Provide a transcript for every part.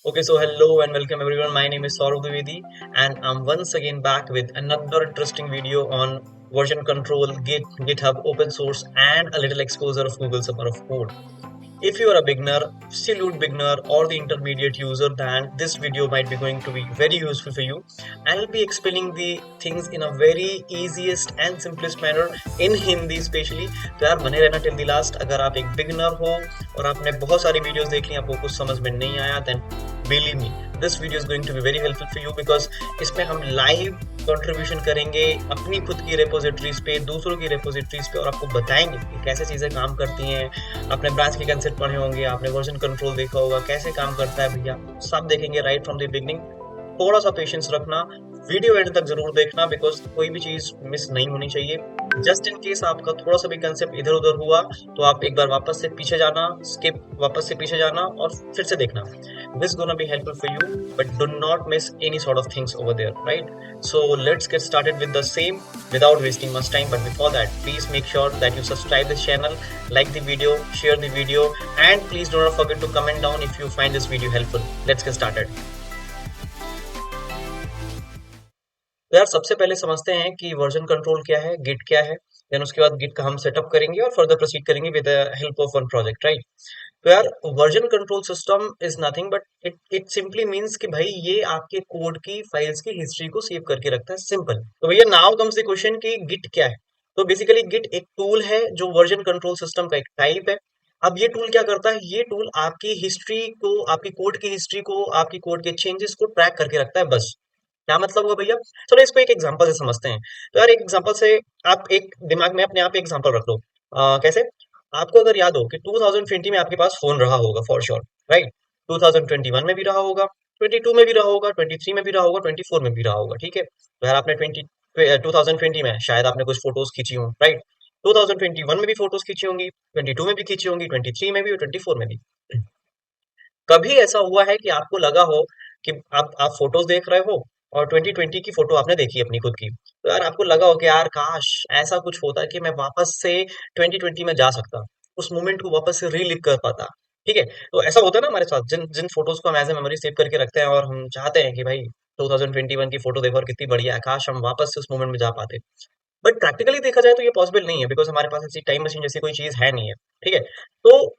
Okay, so hello and welcome everyone. My name is Saurav Dwivedi and I'm once again back with another interesting video on version control, GitHub, open source, and a little exposure of Google Summer of Code. If you are a beginner, absolute beginner, or the intermediate user, then this video might be going to be very useful for you. I'll be explaining the things in a very easiest and simplest manner in Hindi especially. तो यार बने रहना till the last. अगर आप एक beginner हो और आपने बहुत सारी वीडियोस देख ली आपको कुछ समझ में नहीं आया then believe me this video is going to be very helpful for you because इसमें हम लाइव कंट्रीब्यूशन करेंगे अपनी खुद की रेपोजिटरीज पे दूसरों की रेपोजिटरीज पे और आपको बताएंगे कि कैसे चीजें काम करती हैं। आपने ब्रांच के कंसेप्ट पढ़े होंगे, आपने वर्जन कंट्रोल देखा होगा, कैसे काम करता है भैया सब देखेंगे राइट फ्रॉम द बिगनिंग। थोड़ा सा पेशेंस रखना, वीडियो एंड तक जरूर देखना बिकॉज कोई भी चीज मिस नहीं होनी चाहिए। जस्ट इन केस आपका थोड़ा सा भी कंसेप्ट इधर उधर हुआ तो आप एक बार वापस से पीछे जाना, स्किप वापस से पीछे जाना और फिर से देखना। This gonna be helpful for you, but do not miss any sort of things over there, right? So let's get started with the same without wasting much time. But before that, please make sure that you subscribe this channel, like the video, share the video, and please do not forget to comment down if you find this video helpful. Let's get started. तो यार सबसे पहले समझते हैं कि version control क्या है, Git क्या है। देन उसके बाद गिट का हम सेटअप करेंगे और फर्दर प्रोसीड करेंगे with the help of one project, right. तो यार version control system is nothing but it simply means कि भाई ये आपके कोड की फाइल्स की हिस्ट्री को सेव करके रखता है, सिंपल। तो भैया नाउ कम्स द क्वेश्चन कि गिट क्या है। तो बेसिकली गिट एक टूल है जो वर्जन कंट्रोल सिस्टम का एक टाइप है। अब ये टूल क्या करता है, ये टूल आपकी हिस्ट्री को, आपकी कोड की हिस्ट्री को, आपकी कोड के चेंजेस को ट्रैक करके रखता है, बस। क्या मतलब हुआ भैया, चलो इसको एक एग्जांपल से समझते हैं। तो यार एक एग्जांपल से आप एक दिमाग में अपने आप एग्जांपल रख लो। कैसे, आपको अगर याद हो कि 2020 में आपके पास फोन रहा होगा फॉर श्योर, राइट। 2021 में भी रहा होगा, 22 में भी रहा होगा, 23 में भी रहा होगा, 24 में भी रहा होगा, ठीक है। तो यार आपने 2020 में शायद आपने कुछ फोटोज खींची हो, राइट। 2021 में भी फोटोज खींची होंगी, 22 में भी खींची होंगी, 23 में भी और 24 में भी। कभी ऐसा हुआ है कि आपको लगा हो कि आप फोटोज देख रहे हो और 2020 की फोटो आपने देखी अपनी खुद की, तो यार आपको लगा हो कि यार काश ऐसा कुछ होता कि मैं वापस से 2020 में जा सकता, उस मोमेंट को वापस से रीलिव कर पाता, ठीक है। तो ऐसा होता है ना हमारे साथ, जिन जिन फोटोज को हम एज ए मेमोरी सेव करके रखते हैं और हम चाहते हैं कि भाई 2021 की फोटो देखो और कितनी बढ़िया है, काश हम वापस से उस मोमेंट में जा पाते। बट प्रैक्टिकली देखा जाए तो ये पॉसिबल नहीं है बिकॉज हमारे पास ऐसी टाइम मशीन जैसी कोई चीज है नहीं है, ठीक है। तो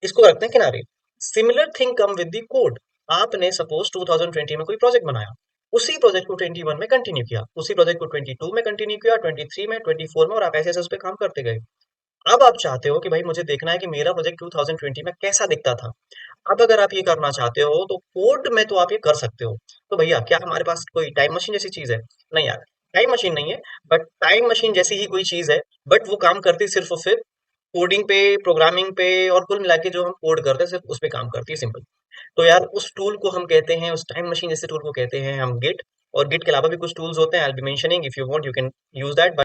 इसको रखते हैं किनारे। Similar thing come with the code. आपने सपोज 2020 में कोई प्रोजेक्ट बनाया, उसी प्रोजेक्ट को 21 में कंटिन्यू किया, उसी प्रोजेक्ट को 22 में कंटिन्यू किया, 23 में, 24 में, और आप ऐसे ऐसे उस पे काम करते गए। अब आप चाहते हो कि भाई मुझे देखना है कि मेरा प्रोजेक्ट 2020 में कैसा दिखता था। अब अगर आप ये करना चाहते हो तो कोड में तो आप ये कर सकते हो। तो भैया क्या हमारे पास कोई टाइम मशीन जैसी चीज है? नहीं यार, टाइम मशीन नहीं है, बट टाइम मशीन जैसी ही कोई चीज है। बट वो काम करती सिर्फ और सिर्फ कोडिंग पे, प्रोग्रामिंग पे, और कुल मिला के जो हम कोड करते हैं सिर्फ उस पे काम करती है, सिंपल। तो यार उस टूल को हम कहते हैं, उस टाइम मशीन जैसे टूल को कहते हैं हम गिट। और गिट के अलावा भी कुछ टूल्स होते हैं, I will be mentioning, if you want you can use that.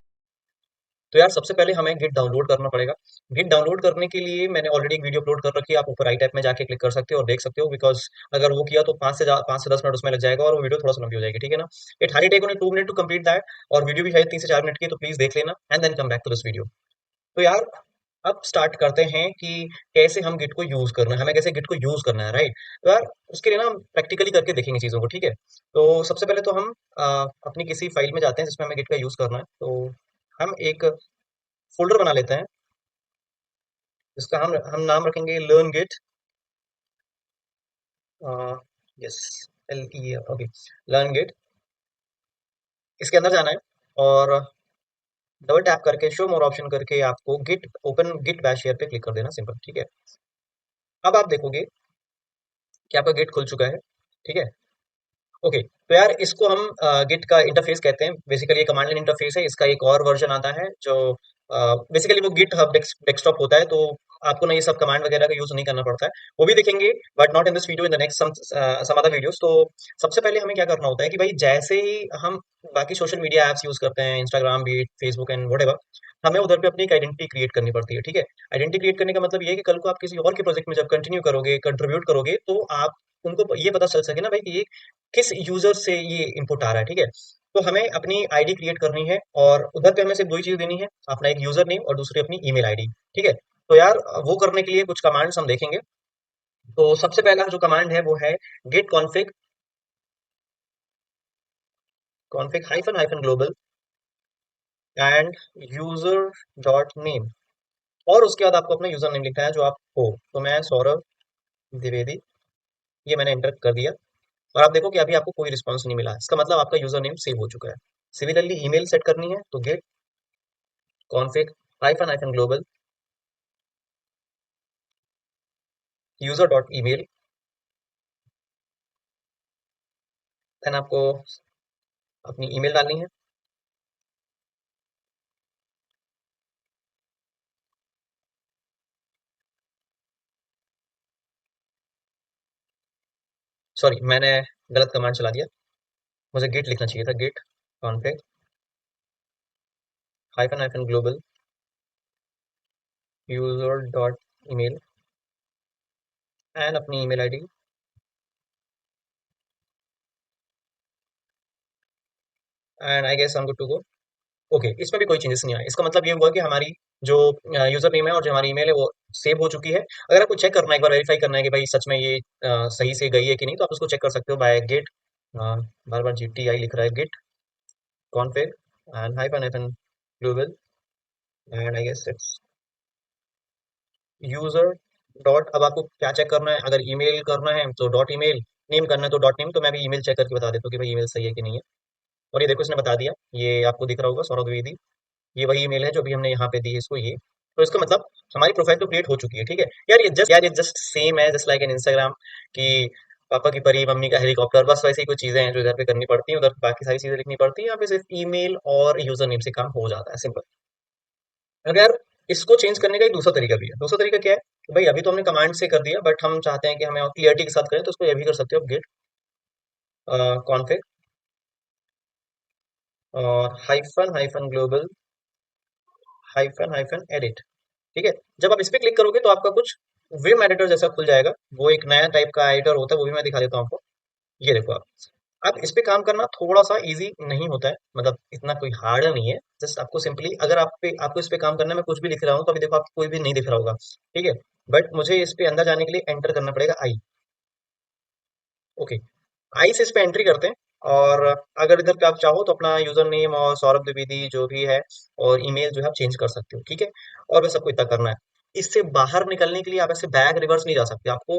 तो यार सबसे पहले हमें गिट डाउनलोड करना पड़ेगा। गिट डाउनलोड करने के लिए मैंने ऑलरेडी एक वीडियो अपलोड कर रखी है, आप ऊपर राइट ऐप में जाके क्लिक कर सकते हो और देख सकते हो, बिकॉज अगर वो किया तो 5 से 10 मिनट उसमें लग जाएगा और वो वीडियो थोड़ा सा लंबी हो जाएगी, ठीक है ना। It hardly take only 2 minute to complete that, और वीडियो भी शायद 3 से 4 मिनट की, तो प्लीज देख लेना and then come back to this video. तो यार अब स्टार्ट करते हैं कि कैसे हम गिट को यूज करना है, हमें कैसे गिट को यूज करना है, राइट। तो यार उसके लिए ना हम प्रैक्टिकली करके देखेंगे चीजों को, ठीक है। तो सबसे पहले तो हम अपनी किसी फाइल में जाते हैं जिसमें हमें गिट का यूज करना है। तो हम एक फोल्डर बना लेते हैं जिसका हम नाम रखेंगे learn git. Yes, LE, okay, learn git. इसके अंदर जाना है और डबल टैप करके शो मोर ऑप्शन करके आपको git open git bash share पे क्लिक कर देना, सिंपल, ठीक है। अब आप देखोगे कि आपका गिट खुल चुका है, ठीक है। ओके, तो यार इसको हम गिट का इंटरफेस कहते हैं, बेसिकली ये कमांड लाइन इंटरफेस है। इसका एक और वर्जन आता है जो बेसिकली वो गिट हब डेस्कटॉप होता है, तो आपको ना ये सब कमांड वगैरह का यूज नहीं करना पड़ता है, वो भी देखेंगे but not in this video, in the next some other videos. तो सबसे पहले हमें क्या करना होता है कि भाई जैसे ही हम बाकी सोशल मीडिया एप्स यूज करते हैं, इंस्टाग्राम भी, फेसबुक एंड व्हाटएवर, हमें उधर पे अपनी एक आइडेंटिटी क्रिएट करनी पड़ती है, ठीक है। आइडेंटिटी क्रिएट करने का मतलब ये है कि कल को आप किसी और के प्रोजेक्ट में जब कंटिन्यू करोगे, कंट्रीब्यूट करोगे, तो आप उनको ये पता चल सके ना भाई कि ये किस यूजर से ये इनपुट आ रहा है, ठीक है। तो हमें अपनी आईडी क्रिएट करनी है और उधर पे हमें सिर्फ दो ही चीज देनी है, अपना एक यूजर नेम और दूसरी अपनी ईमेल आईडी, ठीक है। तो यार वो करने के लिए कुछ कमांड्स हम देखेंगे। तो सबसे पहला जो कमांड है वो है git config hyphen hyphen global and user dot name, और उसके बाद आपको अपना यूजर नेम लिखना है जो आप हो। तो मैं सौरभ द्विवेदी, ये मैंने एंटर कर दिया, और आप देखो कि अभी आपको कोई रिस्पॉन्स नहीं मिला। इसका मतलब आपका यूजर नेम सेव हो चुका है। सिमिलरली ईमेल सेट करनी है तो git config hyphen hyphen global user dot email, then आपको अपनी ईमेल डालनी है। सॉरी, मैंने गलत कमांड चला दिया, मुझे गेट लिखना चाहिए था। Git config hyphen hyphen global user dot email and अपनी email ID, and I guess I am good to go. Okay, इसमें भी कोई चेंजेस नहीं आए। इसका मतलब ये हुआ कि हमारी जो यूजर नेम है और जो हमारी ईमेल है वो सेव हो चुकी है। अगर आपको चेक करना है, एक बार वेरीफाई करना है कि भाई सच में ये सही से गई है कि नहीं, तो आप उसको चेक कर सकते हो बाय गेट, बार बार GTI लिख रहा है, git config and hyphen hyphen global and I guess it's user dot. अब आपको क्या चेक करना है, अगर ईमेल करना है तो डॉट ईमेल, नेम करना है तो डॉट नेम। तो मैं भी ईमेल चेक करके बता देता हूँ कि भाई ईमेल सही है कि नहीं है। और ये देखो इसने बता दिया, ये आपको दिख रहा होगा, सौरभ द्विवेदी, ये वही ईमेल है जो अभी हमने यहाँ पे दी है इसको ये। तो इसका मतलब हमारी प्रोफाइल तो क्रिएट हो चुकी है। ठीक है यार, ये जस्ट सेम है, जस्ट लाइक इन इंस्टाग्राम कि पापा की परी मम्मी का हेलीकॉप्टर, बस वैसे ही कुछ चीजें हैं जो इधर पे करनी पड़ती हैं, उधर बाकी सारी चीजें लिखनी पड़ती हैं। यहाँ पे सिर्फ ईमेल और यूजर नेम से काम हो जाता है, सिंपल। अगर इसको चेंज करने का एक दूसरा तरीका भी है। दूसरा तरीका क्या है कि भाई अभी तो हमने कमांड से कर दिया, बट हम चाहते हैं कि हमें और क्लियरिटी के साथ करें, तो उसको ये भी कर सकते हो, गेट कॉन्फिग और hyphen hyphen global hyphen hyphen edit. ठीक है, जब आप इस पे क्लिक करोगे तो आपका कुछ विम एडिटर जैसा खुल जाएगा। वो एक नया टाइप का एडिटर होता है, वो भी मैं दिखा देता हूँ आपको। ये देखो आप, अब इस पे काम करना थोड़ा सा इजी नहीं होता है, मतलब इतना कोई हार्ड नहीं है। जस्ट आपको सिंपली, अगर आपको इस पे काम करना है, मैं कुछ भी लिख रहा हूँ तो अभी देखो आपको कोई भी नहीं दिख रहा होगा, ठीक है। बट मुझे इस पे अंदर जाने के लिए एंटर करना पड़ेगा, आई। ओके, आई से इस पे एंट्री करते हैं। और अगर इधर पे आप चाहो तो अपना यूजर नेम और सौरभ द्विवेदी जो भी है और ईमेल जो है आप चेंज कर सकते हो, ठीक है। और बस आपको इतना करना है। इससे बाहर निकलने के लिए आप ऐसे बैक रिवर्स नहीं जा सकते, आपको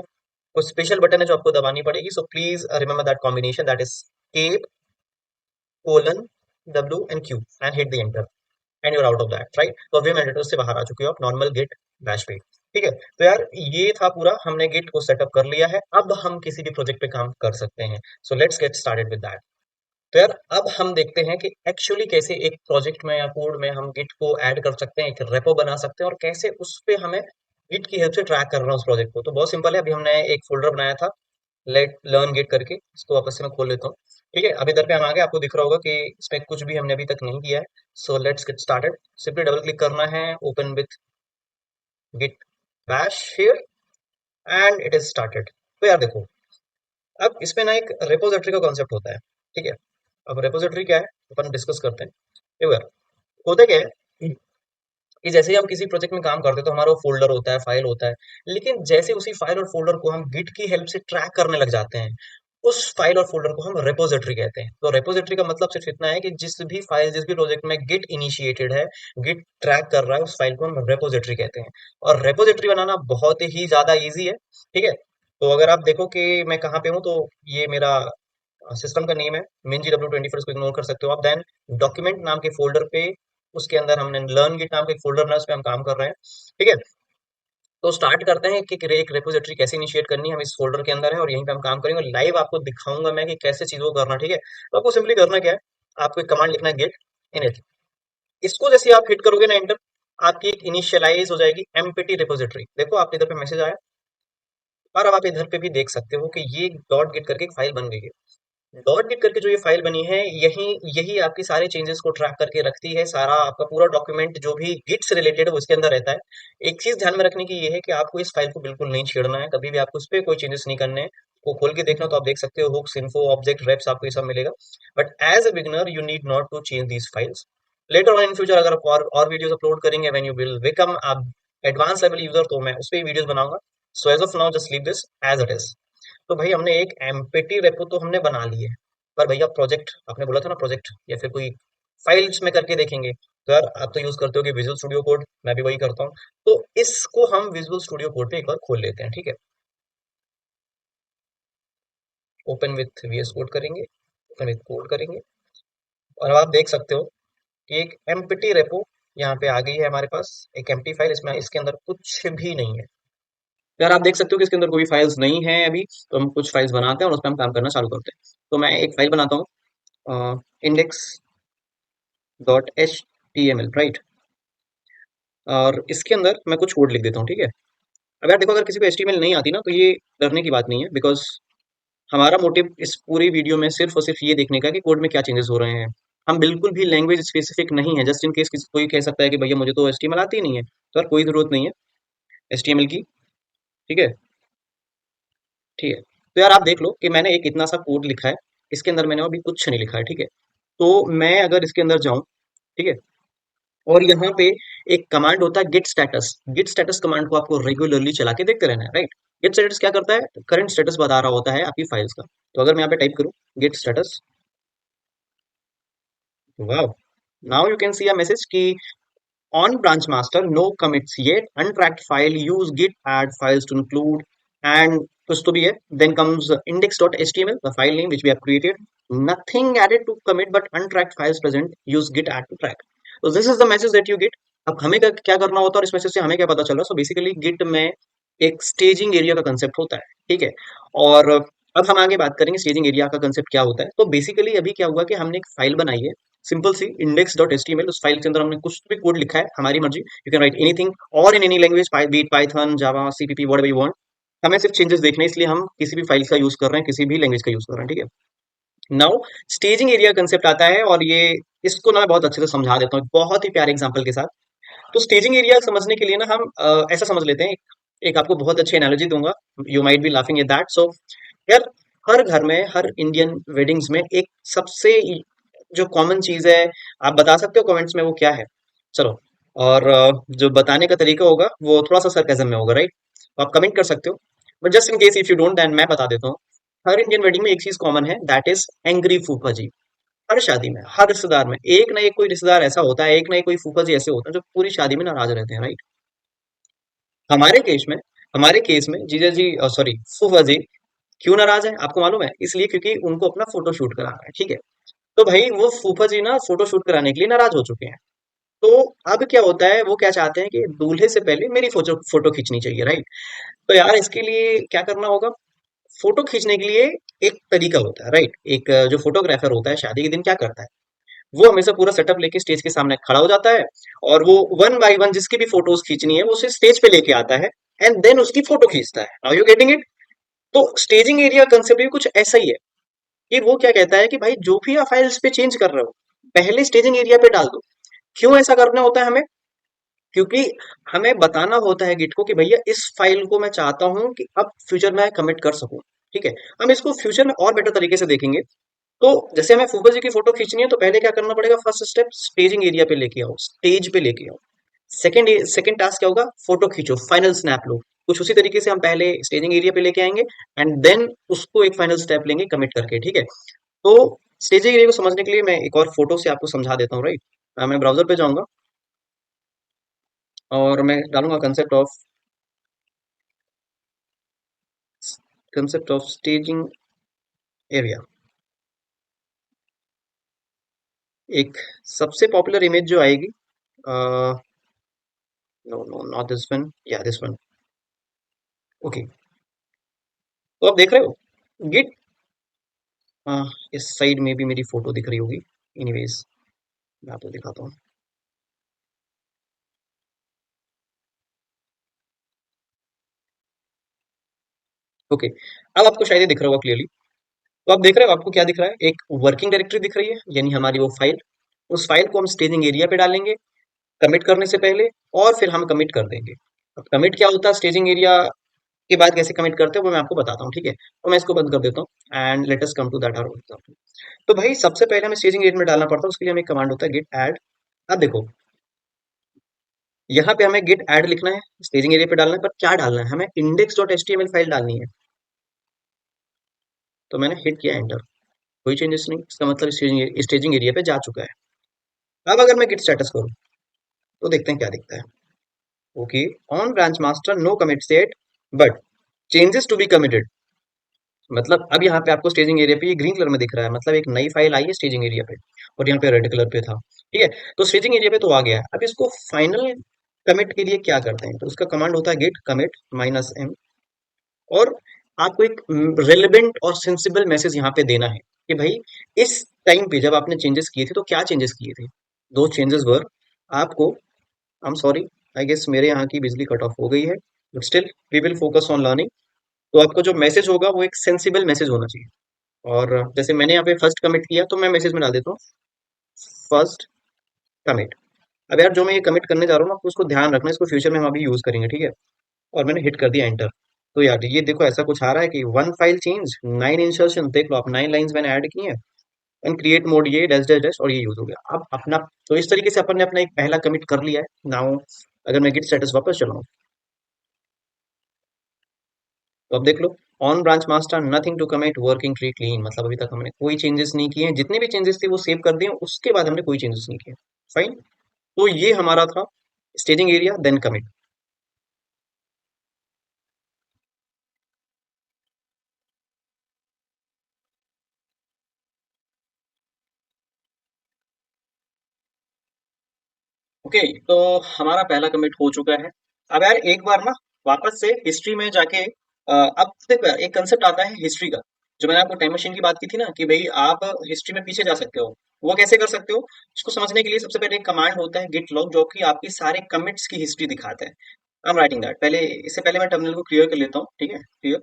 कुछ स्पेशल बटन है जो आपको दबानी पड़ेगी। So please remember that combination, that is escape colon W and Q and hit the enter and you're out of that, right. तो विम एडिटर से बाहर आ चुके हो आप नॉर्मल गिट बैश पे। ठीक है, तो यार ये था पूरा, हमने गिट को सेटअप कर लिया है। अब हम किसी भी प्रोजेक्ट पे काम कर सकते हैं। सो let's get started with that. तो यार अब हम देखते हैं कि एक्चुअली कैसे एक प्रोजेक्ट में या कोड में हम गिट को ऐड कर सकते हैं, एक रेपो बना सकते हैं, और कैसे उस पे हमें गिट की हेल्प से ट्रैक करना है उस प्रोजेक्ट को। तो बहुत सिंपल है, अभी हमने एक फोल्डर बनाया था लेट लर्न गिट करके, इसको वापस से मैं खोल लेता हूँ। ठीक है, अब इधर पे हम आ गए, आपको दिख रहा होगा कि इसमें कुछ भी हमने अभी तक नहीं किया है। So let's get started. Simply double click करना है, open with git bash here and it is started. तो यार देखो, अब इसमें ना एक रेपोजिटरी का कॉन्सेप्ट होता है, ठीक है। अब रेपोजिटरी क्या है अपन डिस्कस करते हैं। देखो यार, होता क्या है कि जैसे ही हम किसी प्रोजेक्ट में काम करते हैं तो हमारा वो फोल्डर होता है, फाइल होता है। लेकिन जैसे उसी फाइल और फोल्डर को हम गिट की हेल्प से ट्रैक करने लग जाते हैं, उस फाइल और फोल्डर को हम रेपोजिटरी कहते हैं। तो रेपोजिटरी का मतलब सिर्फ इतना है कि जिस भी फाइल, जिस भी प्रोजेक्ट में गिट इनिशिएटेड है, गिट ट्रैक कर रहा है, उस फाइल को हम रेपोजिटरी कहते हैं। और रेपोजिटरी बनाना बहुत ही ज्यादा ईजी है, ठीक है। तो अगर आप देखो कि मैं कहाँ पे हूँ, तो ये मेरा सिस्टम का नेम है MinGW24, इसको इग्नोर कर सकते हो आप। देन डॉक्यूमेंट नाम के फोल्डर पे, उसके अंदर हमने लर्न गिट नाम का एक फोल्डर बनाया, उस पे हम काम कर रहे हैं, ठीक है। तो स्टार्ट करते हैं कि एक रेपोजिटरी कैसे इनिशिएट करनी है। हम इस फोल्डर के अंदर है और यहीं पे हम काम करेंगे, लाइव आपको दिखाऊंगा मैं कि कैसे चीजों को करना, ठीक है। तो आपको सिंपली करना क्या है, आपको एक कमांड लिखना है, गेट इनिट। इसको जैसे आप हिट करोगे ना एंटर, आपकी एक इनिशियलाइज हो जाएगी एम्प्टी रिपोजिटरी। देखो आपके इधर पे मैसेज आया, और अब आप इधर पे भी देख सकते हो कि ये डॉट गिट करके एक फाइल बन गई है। डॉट गिट करके जो ये फाइल बनी है, यही यही आपकी सारे चेंजेस को ट्रैक करके रखती है। सारा आपका पूरा डॉक्यूमेंट जो भी गिट से रिलेटेड है वो इसके अंदर रहता है। एक चीज ध्यान में रखने की ये है कि आपको इस फाइल को बिल्कुल नहीं छेड़ना है, कभी भी आपको उस पर कोई चेंजेस नहीं करने हैं। वो खोल के देखना तो आप देख सकते हो, हुक्स, इन्फो, ऑब्जेक्ट, रेप्स, आपको ये सब मिलेगा। But as a beginner you need not to change these files. Later on in future अगर आप और वीडियोस अपलोड करेंगे, when you will become advance level user, तो मैं उस पर वीडियोस बनाऊंगा। So as of now just leave this as it is. तो भाई हमने एक एम्प्टी रेपो तो हमने बना ली है, पर भैया प्रोजेक्ट आपने बोला था ना, प्रोजेक्ट या फिर कोई फाइल्स में करके देखेंगे, तो यार आप तो यूज करते हो कि विजुअल स्टूडियो कोड, मैं भी वही करता हूँ। तो इसको हम विजुअल स्टूडियो कोड पे एक बार खोल लेते हैं, ठीक है। ओपन विथ वीएस कोड करेंगे, ओपन विथ कोड करेंगे, और अब आप देख सकते हो कि एक एम्प्टी रेपो यहाँ पे आ गई है हमारे पास। एक एम्प्टी फाइल, इसमें इसके अंदर कुछ भी नहीं है। यार आप देख सकते हो कि इसके अंदर कोई फाइल्स नहीं है अभी, तो हम कुछ फाइल्स बनाते हैं और उस पर हम काम करना चालू करते हैं। तो मैं एक फाइल बनाता हूँ, index dot H T M L, right. और इसके अंदर मैं कुछ कोड लिख देता हूँ, ठीक है। अब यार देखो, अगर किसी को एच टी एम एल नहीं आती ना, तो ये डरने की बात नहीं है, बिकॉज हमारा मोटिव इस पूरी वीडियो में सिर्फ और सिर्फ ये देखने का कि कोड में क्या चेंजेस हो रहे हैं। हम बिल्कुल भी लैंग्वेज स्पेसिफिक नहीं है, जस्ट इन केस किसी कोई कह सकता है कि भैया मुझे तो एच टी एम एल आती ही नहीं है, तो यार कोई जरूरत नहीं है एच टी एम एल की, ठीक है। ठीक है, तो यार आप देख लो कि मैंने एक इतना सा कोड लिखा है, इसके अंदर मैंने अभी कुछ नहीं लिखा है, ठीक है। तो मैं अगर इसके अंदर जाऊं, ठीक है, और यहाँ पे एक कमांड होता है git status. Git status command को आपको रेगुलरली चला के देखते रहना है, राइट। गेट स्टेटस क्या करता है, करंट स्टेटस बता रहा होता है आपकी फाइल्स का। तो अगर मैं यहाँ पे टाइप करूँ गेट स्टेटस, वाह, now you can C a message कि on branch master no commits yet, untracked file use git add files to include, and कुछ तो भी है। then comes index.html, the file name which we have created, nothing added to commit but untracked files present, use git add to track। so this is the message that you get। अब हमें क्या करना होता है और इस message से हमें क्या पता चल रहा है। सो बेसिकली गिट में एक स्टेजिंग एरिया का कंसेप्ट होता है, ठीक है। और अब हम आगे बात करेंगे स्टेजिंग एरिया का कंसेप्ट क्या होता है। तो बेसिकली अभी क्या हुआ कि हमने एक फाइल बनाई है, सिंपल सी index dot H T M L. उस फाइल के अंदर हमने कुछ भी कोड लिखा है, हमारी मर्जी, यू कैन राइट एनीथिंग और in any language, be it Python, Java, CPP, whatever you want. हमें सिर्फ चेंजेस देखने हैं, इसलिए हम किसी भी फाइल का यूज कर रहे हैं, किसी भी लैंग्वेज का यूज कर रहे हैं, ठीक है। नाउ स्टेजिंग एरिया कंसेप्ट आता है, और ये इसको ना मैं बहुत अच्छे से समझा देता हूँ बहुत ही प्यारे एग्जांपल के साथ। तो स्टेजिंग एरिया समझने के लिए ना हम ऐसा समझ लेते हैं, एक आपको बहुत अच्छी एनालॉजी दूंगा, you might be laughing at that. So यार हर घर में, हर इंडियन वेडिंग्स में एक सबसे जो कॉमन चीज है, आप बता सकते हो कमेंट्स में वो क्या है? चलो, और जो बताने का तरीका होगा वो थोड़ा सा सरकाज़म में होगा, राइट। तो आप कमेंट कर सकते हो, but just in case if you don't, then मैं बता देता हूँ। हर इंडियन वेडिंग में एक चीज कॉमन है, दैट इज एंग्री फूफा जी। हर शादी में, हर रिश्तेदार में एक ना एक कोई रिश्तेदार ऐसा होता है, एक ना एक कोई फूफा जी ऐसे होते हैं जो पूरी शादी में नाराज रहते हैं, राइट। हमारे केस में हमारे केस में जीजा जी, सॉरी, फूफा जी क्यों नाराज है आपको मालूम है? इसलिए क्योंकि उनको अपना फोटो शूट कराना है, ठीक है। तो भाई वो फूफा जी ना फोटो शूट कराने के लिए नाराज हो चुके हैं। तो अब क्या होता है, वो क्या चाहते हैं कि दूल्हे से पहले मेरी फोटो फोटो खींचनी चाहिए, राइट। तो यार इसके लिए क्या करना होगा, फोटो खींचने के लिए एक तरीका होता है, राइट। एक जो फोटोग्राफर होता है शादी के दिन क्या करता है, वो हमेशा पूरा सेटअप लेके स्टेज के सामने खड़ा हो जाता है, और वो वन बाय वन जिसकी भी फोटोज खींचनी है वो उसे स्टेज पे लेके आता है, एंड देन उसकी फोटो खींचता है। Now you getting it? तो स्टेजिंग एरिया कंसेप्ट भी कुछ ऐसा ही है कि वो क्या कहता है कि भाई जो भी आप फाइल्स पे चेंज कर रहे हो, पहले स्टेजिंग एरिया पे डाल दो। क्यों ऐसा करना होता है हमें? क्योंकि हमें बताना होता है गिट को कि भैया इस फाइल को मैं चाहता हूं कि अब फ्यूचर में कमिट कर सकूं, ठीक है। हम इसको फ्यूचर में और बेटर तरीके से देखेंगे। तो जैसे हमें फूफा जी की फोटो खींचनी है, तो पहले क्या करना पड़ेगा, फर्स्ट स्टेप स्टेजिंग एरिया पे लेके आओ, स्टेज पे लेके आओ। सेकंड सेकंड टास्क क्या होगा, फोटो खींचो, फाइनल स्नैप लो। कुछ उसी तरीके से हम पहले स्टेजिंग एरिया पे लेके आएंगे, एंड देन उसको एक फाइनल स्टेप लेंगे कमिट करके, ठीक है। तो स्टेजिंग एरिया को समझने के लिए मैं एक और फोटो से आपको समझा देता हूँ, राइट। मैं ब्राउजर पे जाऊंगा और मैं डालूंगा कंसेप्ट ऑफ स्टेजिंग एरिया। एक सबसे पॉपुलर इमेज जो आएगी, no no not this one, या दिस वन, ओके। तो आप देख रहे हो गिट, इस साइड में भी मेरी फोटो दिख रही होगी। एनीवेज मैं आपको दिखाता हूँ। ओके, अब आपको शायद ये दिख रहा होगा क्लियरली। तो आप देख रहे हो आपको क्या दिख रहा है, एक वर्किंग डायरेक्टरी दिख रही है, यानी हमारी वो फाइल। उस फाइल को हम स्टेजिंग एरिया पे डालेंगे कमिट करने से पहले, और फिर हम कमिट कर देंगे। अब कमिट क्या होता है स्टेजिंग एरिया के बाद, कैसे कमिट करते हैं वो मैं आपको बताता हूँ, ठीक है। तो मैं इसको बंद कर देता हूँ and let us come to that our example. तो भाई सबसे पहले हमें स्टेजिंग एरिया में डालना पड़ता है, उसके लिए हमें एक कमांड होता है गेट ऐड। अब देखो, यहाँ पे हमें गिट ऐड लिखना है, स्टेजिंग एरिया पे डालना है, पर क्या डालना है, हमें इंडेक्स डॉट एचटीएमएल फाइल डालनी है। तो मैंने हिट किया एंटर, कोई चेंजेस नहीं, इसका मतलब स्टेजिंग एरिया पे जा चुका है। अब अगर मैं गिट स्टेटस करूँ तो देखते हैं क्या दिखता है। Okay, on branch master no commit set but changes to be committed. मतलब अब यहाँ पे आपको स्टेजिंग एरिया पे ये ग्रीन कलर में दिख रहा है, मतलब एक नई फाइल आई है स्टेजिंग एरिया पे, और यहाँ पे रेड कलर पे था। ठीक है, तो स्टेजिंग एरिया पे तो आ गया है। अब इसको फाइनल कमिट के लिए क्या करते हैं, तो उसका कमांड होता है गिट कमिट -m, और आपको एक रेलेवेंट और सेंसिबल मैसेज यहाँ पे देना है कि भाई इस टाइम पे जब आपने चेंजेस किए थे तो क्या चेंजेस किए थे। दो चेंजेस वर आपको, I am sorry, I guess मेरे यहाँ की बिजली कट ऑफ हो गई है, but still we will focus on learning. तो आपको जो मैसेज होगा वो एक सेंसिबल मैसेज होना चाहिए। और जैसे मैंने यहाँ पे फर्स्ट कमिट किया तो मैं मैसेज में डाल देता हूँ फर्स्ट कमिट। अब यार जो मैं ये कमिट करने जा रहा हूँ ना, आपको उसको ध्यान रखना है, इसको फ्यूचर में हम अभी यूज करेंगे, ठीक है। और मैंने हिट कर दिया एंटर। तो यार ये देखो ऐसा कुछ आ रहा है कि वन फाइल चेंज 9 इंसर्शन, देख लो आप 9 लाइंस मैंने ऐड की हैं, एंड क्रिएट मोड ये डैश डैश डैश, और ये यूज हो गया अब अपना। तो इस तरीके से अपन ने अपना एक पहला कमिट कर लिया है नाउ। अगर मैं गिट स्टेटस वापस चलाऊं तो अब देख लो, on branch master nothing to commit working tree clean, मतलब अभी तक हमने कोई चेंजेस नहीं किए हैं, जितने भी चेंजेस थे वो सेव कर दिए, उसके बाद हमने कोई चेंजेस नहीं किए। फाइन। तो ये हमारा था staging area then commit. Okay, तो हमारा पहला कमिट हो चुका है। अब यार एक बार ना वापस से हिस्ट्री में जाके अब देखो यार, एक कंसेप्ट आता है हिस्ट्री का, जो मैंने आपको टाइम मशीन की बात की थी ना कि भाई आप हिस्ट्री में पीछे जा सकते हो। वो कैसे कर सकते हो, इसको समझने के लिए सबसे पहले एक कमांड होता है गिट लॉग, जो कि आपकी सारे कमिट्स की हिस्ट्री दिखाता है। आई एम राइटिंग दैट, पहले इससे पहले मैं टर्मिनल को क्लियर कर लेता हूँ, ठीक है। Clear,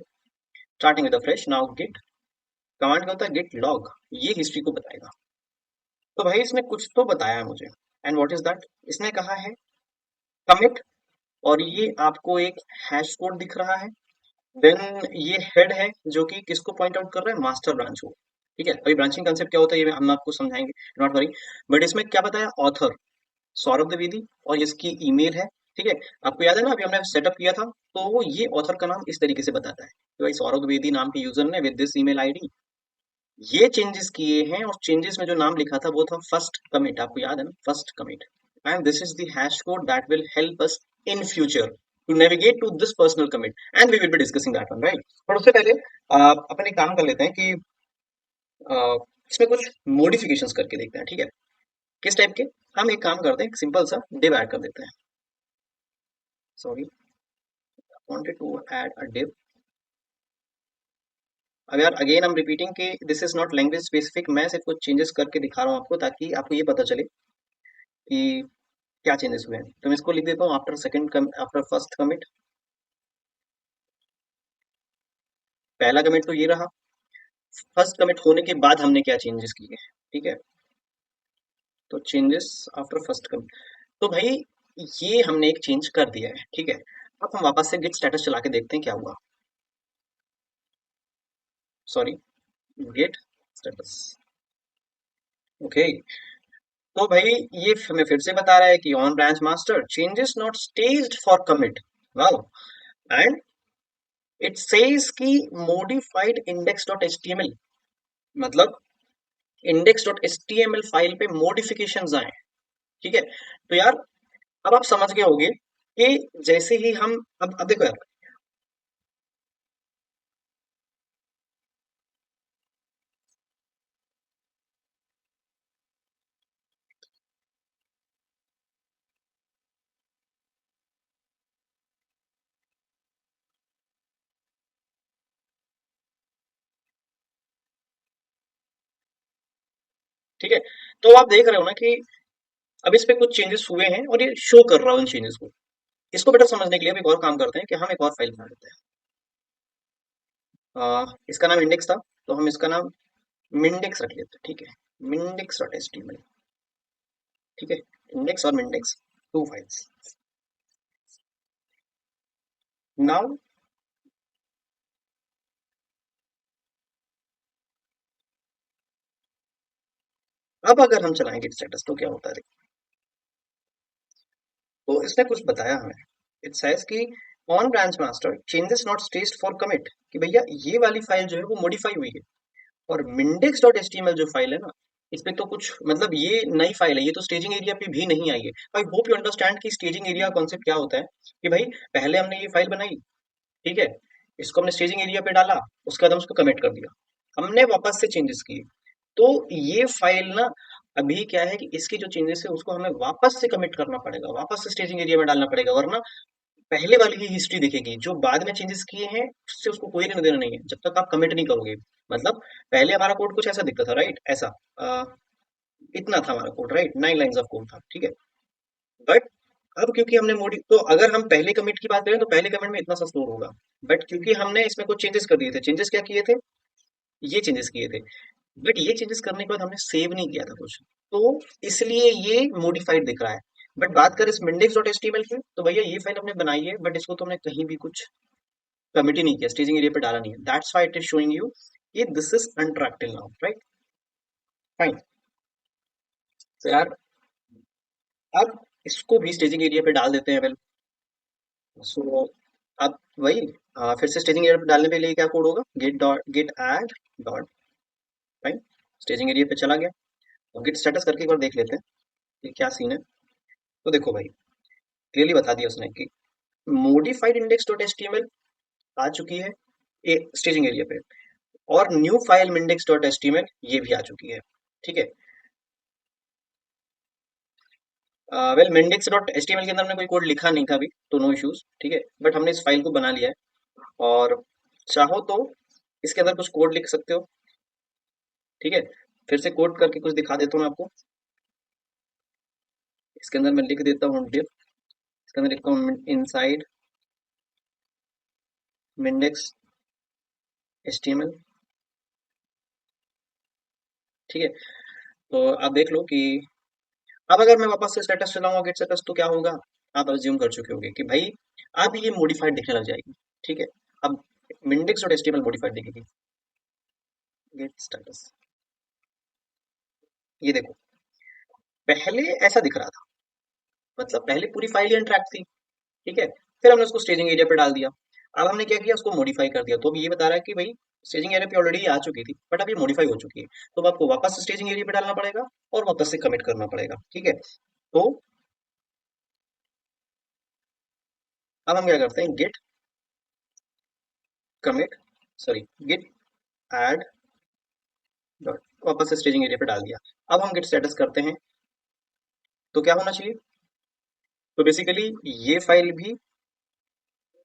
starting with fresh now git. Command क्या होता है, गिट लॉग, ये हिस्ट्री को बताएगा। तो भाई इसने कुछ तो बताया है मुझे, एंड व्हाट इज दैट, इसने कहा है कमिट, और ये आपको एक हैश कोड दिख रहा है। देन ये हेड है जो कि किसको पॉइंट आउट कर रहा है, मास्टर ब्रांच को। ठीक है, अभी ब्रांचिंग कंसेप्ट क्या होता है ये हम आपको समझाएंगे, नॉट वरी। बट इसमें क्या बताया, ऑथर सौरभ द्विवेदी, और इसकी ईमेल है। ठीक है, आपको याद है ना अभी हमने सेटअप किया था, तो ये ऑथर का नाम इस तरीके से बताता है कि भाई सौरभ द्विवेदी नाम के यूजर ने विद दिस ईमेल आईडी ये चेंजेस किए हैं, और चेंजेस में जो नाम लिखा था वो था फर्स्ट कमिट, आपको याद है ना, first commit. And this is the hash code that will help us in future to navigate to this personal commit, and we will be discussing that one, right. पर उससे पहले अपन एक काम कर लेते हैं कि अ, इसमें कुछ मॉडिफिकेशंस करके देखते हैं, ठीक है। किस टाइप के, हम एक काम करते हैं, सिंपल सा div ऐड कर देते हैं। Sorry, wanted to add a div। अब यार अगेन हम रिपीटिंग कि this is not language specific, मैं सिर्फ कुछ चेंजेस करके दिखा रहा हूँ आपको, ताकि आपको ये पता चले कि क्या चेंजेस हुए हैं। तो मैं इसको लिख देता हूँ आफ्टर फर्स्ट कमिट। पहला कमिट तो ये रहा, फर्स्ट कमिट होने के बाद हमने क्या चेंजेस किए, ठीक है। तो चेंजेस आफ्टर फर्स्ट कमिट, तो भाई ये हमने एक चेंज कर दिया है, ठीक है। अब हम वापस से गिट स्टेटस चला के देखते हैं क्या हुआ। Sorry, Git status. ओके, तो भाई ये हमें फिर से बता रहा है कि on branch master changes not staged for commit, wow. And it says कि मॉडिफाइड इंडेक्स डॉट एचटीएमएल, मतलब इंडेक्स डॉट एचटीएमएल फाइल पे मॉडिफिकेशंस आए, ठीक है। तो यार अब आप समझ गए होंगे कि जैसे ही हम अब देखो यार, ठीक है, तो आप देख रहे हो ना कि अब इस पे कुछ चेंजेस हुए हैं और ये शो कर रहा है उन चेंजेस को। इसको बेटर समझने के लिए हम एक और काम करते हैं कि हम एक और फाइल बना लेते हैं। इसका नाम इंडेक्स था, तो हम इसका नाम मिंडेक्स रख लेते हैं, ठीक है। मिंडेक्स डॉट एचटीएमएल, ठीक है। इंडेक्स और मिंडेक्स, टू फाइल्स। नाउ अब अगर हम चलाएंगे स्टेटस तो क्या होता है, तो इसने कुछ बताया हमें, इट सेज कि on branch master changes not staged for commit, कि भैया ये वाली फाइल जो है वो मॉडिफाई हुई है, और mindex डॉट एचटीएमएल जो फाइल है ना, इस पे तो कुछ मतलब ये नई फाइल है, ये तो स्टेजिंग एरिया पे भी नहीं आई है। आई होप यू अंडरस्टैंड कि स्टेजिंग एरिया कॉन्सेप्ट क्या होता है, कि भाई पहले हमने ये फाइल बनाई, ठीक है, इसको हमने स्टेजिंग एरिया पे डाला, उसके बाद हम उसको कमिट कर दिया, हमने वापस से चेंजेस किए, तो ये फाइल ना अभी क्या है कि इसकी जो चेंजेस है उसको हमें वापस से कमिट करना पड़ेगा, वापस से स्टेजिंग एरिया में डालना पड़ेगा, वरना पहले वाली ही हिस्ट्री दिखेगी, जो बाद में चेंजेस किए हैं उससे उसको कोई लेना देना नहीं है जब तक आप कमिट नहीं करोगे। मतलब पहले हमारा कोड कुछ ऐसा दिखता था, राइट, ऐसा अ, इतना था हमारा code, right, 9 lines of code था, ठीक है, बट अब क्योंकि हमने मोडी, तो अगर हम पहले कमिट की बात करें तो पहले कमिट में इतना सा स्टोर होगा, बट क्योंकि हमने इसमें कुछ चेंजेस कर दिए थे, चेंजेस क्या किए थे, ये चेंजेस किए थे, बट ये चेंजेस करने के बाद हमने सेव नहीं किया था कुछ, तो इसलिए ये मॉडिफाइड दिख रहा है। बट बात करें इस mindex डॉट एचटीएमएल की, तो भैया ये फाइल हमने बनाई है, बट इसको तो हमने कहीं भी कुछ कमिट ही नहीं किया, स्टेजिंग एरिया पे डाला नहीं है, that's why it is showing you कि this is untracked till now, right, fine. तो यार अब इसको भी स्टेजिंग एरिया पे डाल देते हैं, वेल, सो अब वही फिर से स्टेजिंग एरिया पे डालने के लिए क्या कोड होगा, git dot git add dot, fine, staging area पे चला गया, और गेट स्टेटस करके एक बार देख लेते हैं कि क्या सीन है। तो देखो भाई, क्लियरली बता दिया उसने कि मॉडिफाइड इंडेक्स डॉट एचटीएमएल आ चुकी है स्टेजिंग एरिया पे, और new file mindex dot HTML ये भी आ चुकी है, ठीक है। वेल mindex डॉट एचटीएमएल के अंदर हमने कोई कोड लिखा नहीं था अभी, तो नो इश्यूज, ठीक है, बट हमने इस फाइल को बना लिया है, और चाहो तो इसके अंदर कुछ कोड लिख सकते हो, ठीक है, फिर से कोड करके कुछ दिखा देता हूँ मैं आपको। इसके अंदर मैं लिख देता हूँ div, इसके अंदर लिखता हूँ इनसाइड mindex एचटीएमएल, ठीक है। तो आप देख लो कि अब अगर मैं वापस से स्टेटस चलाऊंगा गेट स्टेटस, तो क्या होगा, आप अज्यूम कर चुके होंगे कि भाई अब ये मॉडिफाइड दिखने लग जाएगी, ठीक है, अब mindex डॉट एचटीएमएल मॉडिफाइड दिखेगी, गेट स्टेटस, ये देखो, पहले ऐसा दिख रहा था, मतलब पहले पूरी फाइल ही अनट्रैक्ट थी, ठीक है, फिर हमने उसको स्टेजिंग एरिया पे डाल दिया, अब हमने क्या किया, उसको मॉडिफाई कर दिया, तो अब ये बता रहा है कि भाई स्टेजिंग एरिया पे ऑलरेडी आ चुकी थी, बट अब ये मॉडिफाई हो चुकी है, तो अब आपको वापस स्टेजिंग एरिया पे डालना पड़ेगा, और वापस से कमिट करना पड़ेगा, ठीक है। तो अब हम क्या करते हैं, git commit, sorry git add dot, वापस से स्टेजिंग एरिया पे डाल दिया, अब हम गेट स्टेटस करते हैं, तो क्या होना चाहिए, तो बेसिकली ये फाइल भी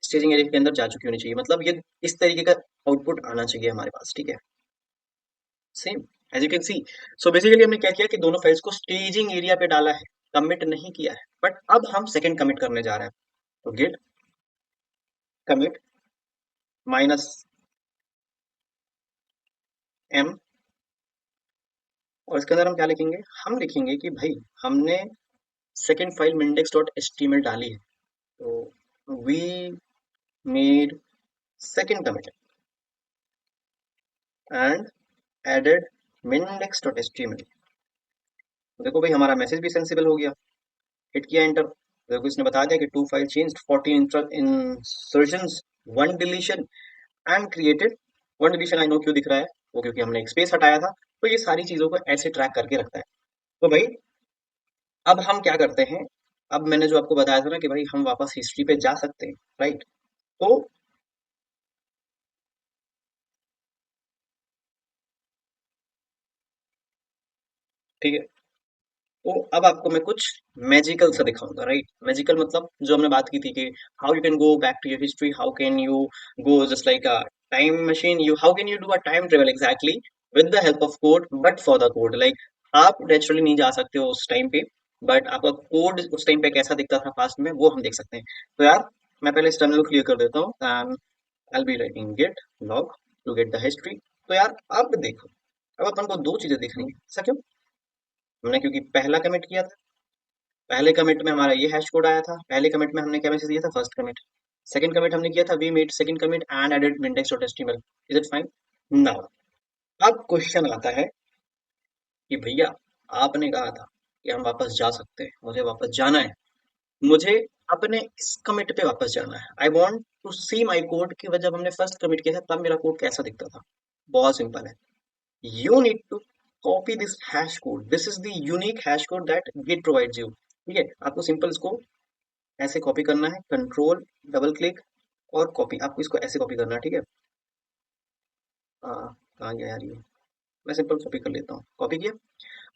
स्टेजिंग एरिया के अंदर जा चुकी होनी चाहिए, मतलब ये इस तरीके का आउटपुट आना चाहिए हमारे पास, ठीक है, same as you can see. So basically हमने क्या किया कि दोनों फाइल्स को स्टेजिंग एरिया पे डाला है, कमिट नहीं किया है, बट अब हम सेकंड कमिट करने जा रहे हैं, तो गेट कमिट माइनस एम, और इसके अंदर हम क्या लिखेंगे, हम लिखेंगे कि भाई हमने second file mindex dot HTML डाली है, तो we made second commit and added mindex dot HTML, देखो भाई हमारा मैसेज भी सेंसिबल हो गया, हिट किया एंटर, देखो इसने बता दिया कि two file changed, 14 insertions, one deletion and created, one deletion I know क्यों दिख रहा है, वो क्योंकि हमने एक स्पेस हटाया था, तो ये सारी चीजों को ऐसे ट्रैक करके रखता है। तो भाई अब हम क्या करते हैं, अब मैंने जो आपको बताया था ना कि भाई हम वापस हिस्ट्री पे जा सकते हैं, राइट, तो ठीक है, तो अब आपको मैं कुछ मैजिकल सा दिखाऊंगा, राइट, मैजिकल मतलब जो हमने बात की थी कि how you can go back to your history, how can you go just like a time machine, you how can you do a time travel exactly with the help of code, but for the code, like आप naturally नहीं जा सकते हो उस time पे, but आपका code उस time पे कैसा दिखता था पास्ट में, वो हम देख सकते हैं। तो यार मैं पहले इस टर्मिनल को क्लियर कर देता हूँ, and I be writing git log to get the history. तो यार अब देखो, अब अपन को दो चीजें दिख रही है, ऐसा क्यों, हमने क्योंकि पहला कमिट किया था, पहले कमिट में हमारा ये हैश कोड आया था, पहले कमिट में हमने क्या मैसेज दिया था, फर्स्ट कमिट, सेकंड कमिट हमने किया था we made second commit and added mindex dot HTML, is it fine, now अब क्वेश्चन आता है कि भैया आपने कहा था कि हम वापस जा सकते हैं, मुझे वापस जाना है, मुझे अपने इस कमिट पे वापस जाना है। I want to see my code कि वह जब हमने फर्स्ट कमिट किया था तब मेरा कोड कैसा दिखता था। बहुत सिंपल है। You need to copy this hash code. This is the unique hash code that git provides you. ठीक है, आपको सिंपल इसको ऐसे कॉपी करना है, कंट्रोल डबल क्लिक और कॉपी। आपको इसको ऐसे कॉपी करना है, ठीक है। कहाँ गया यार ये। मैं सिंपल कॉपी कर लेता हूँ, कॉपी किया।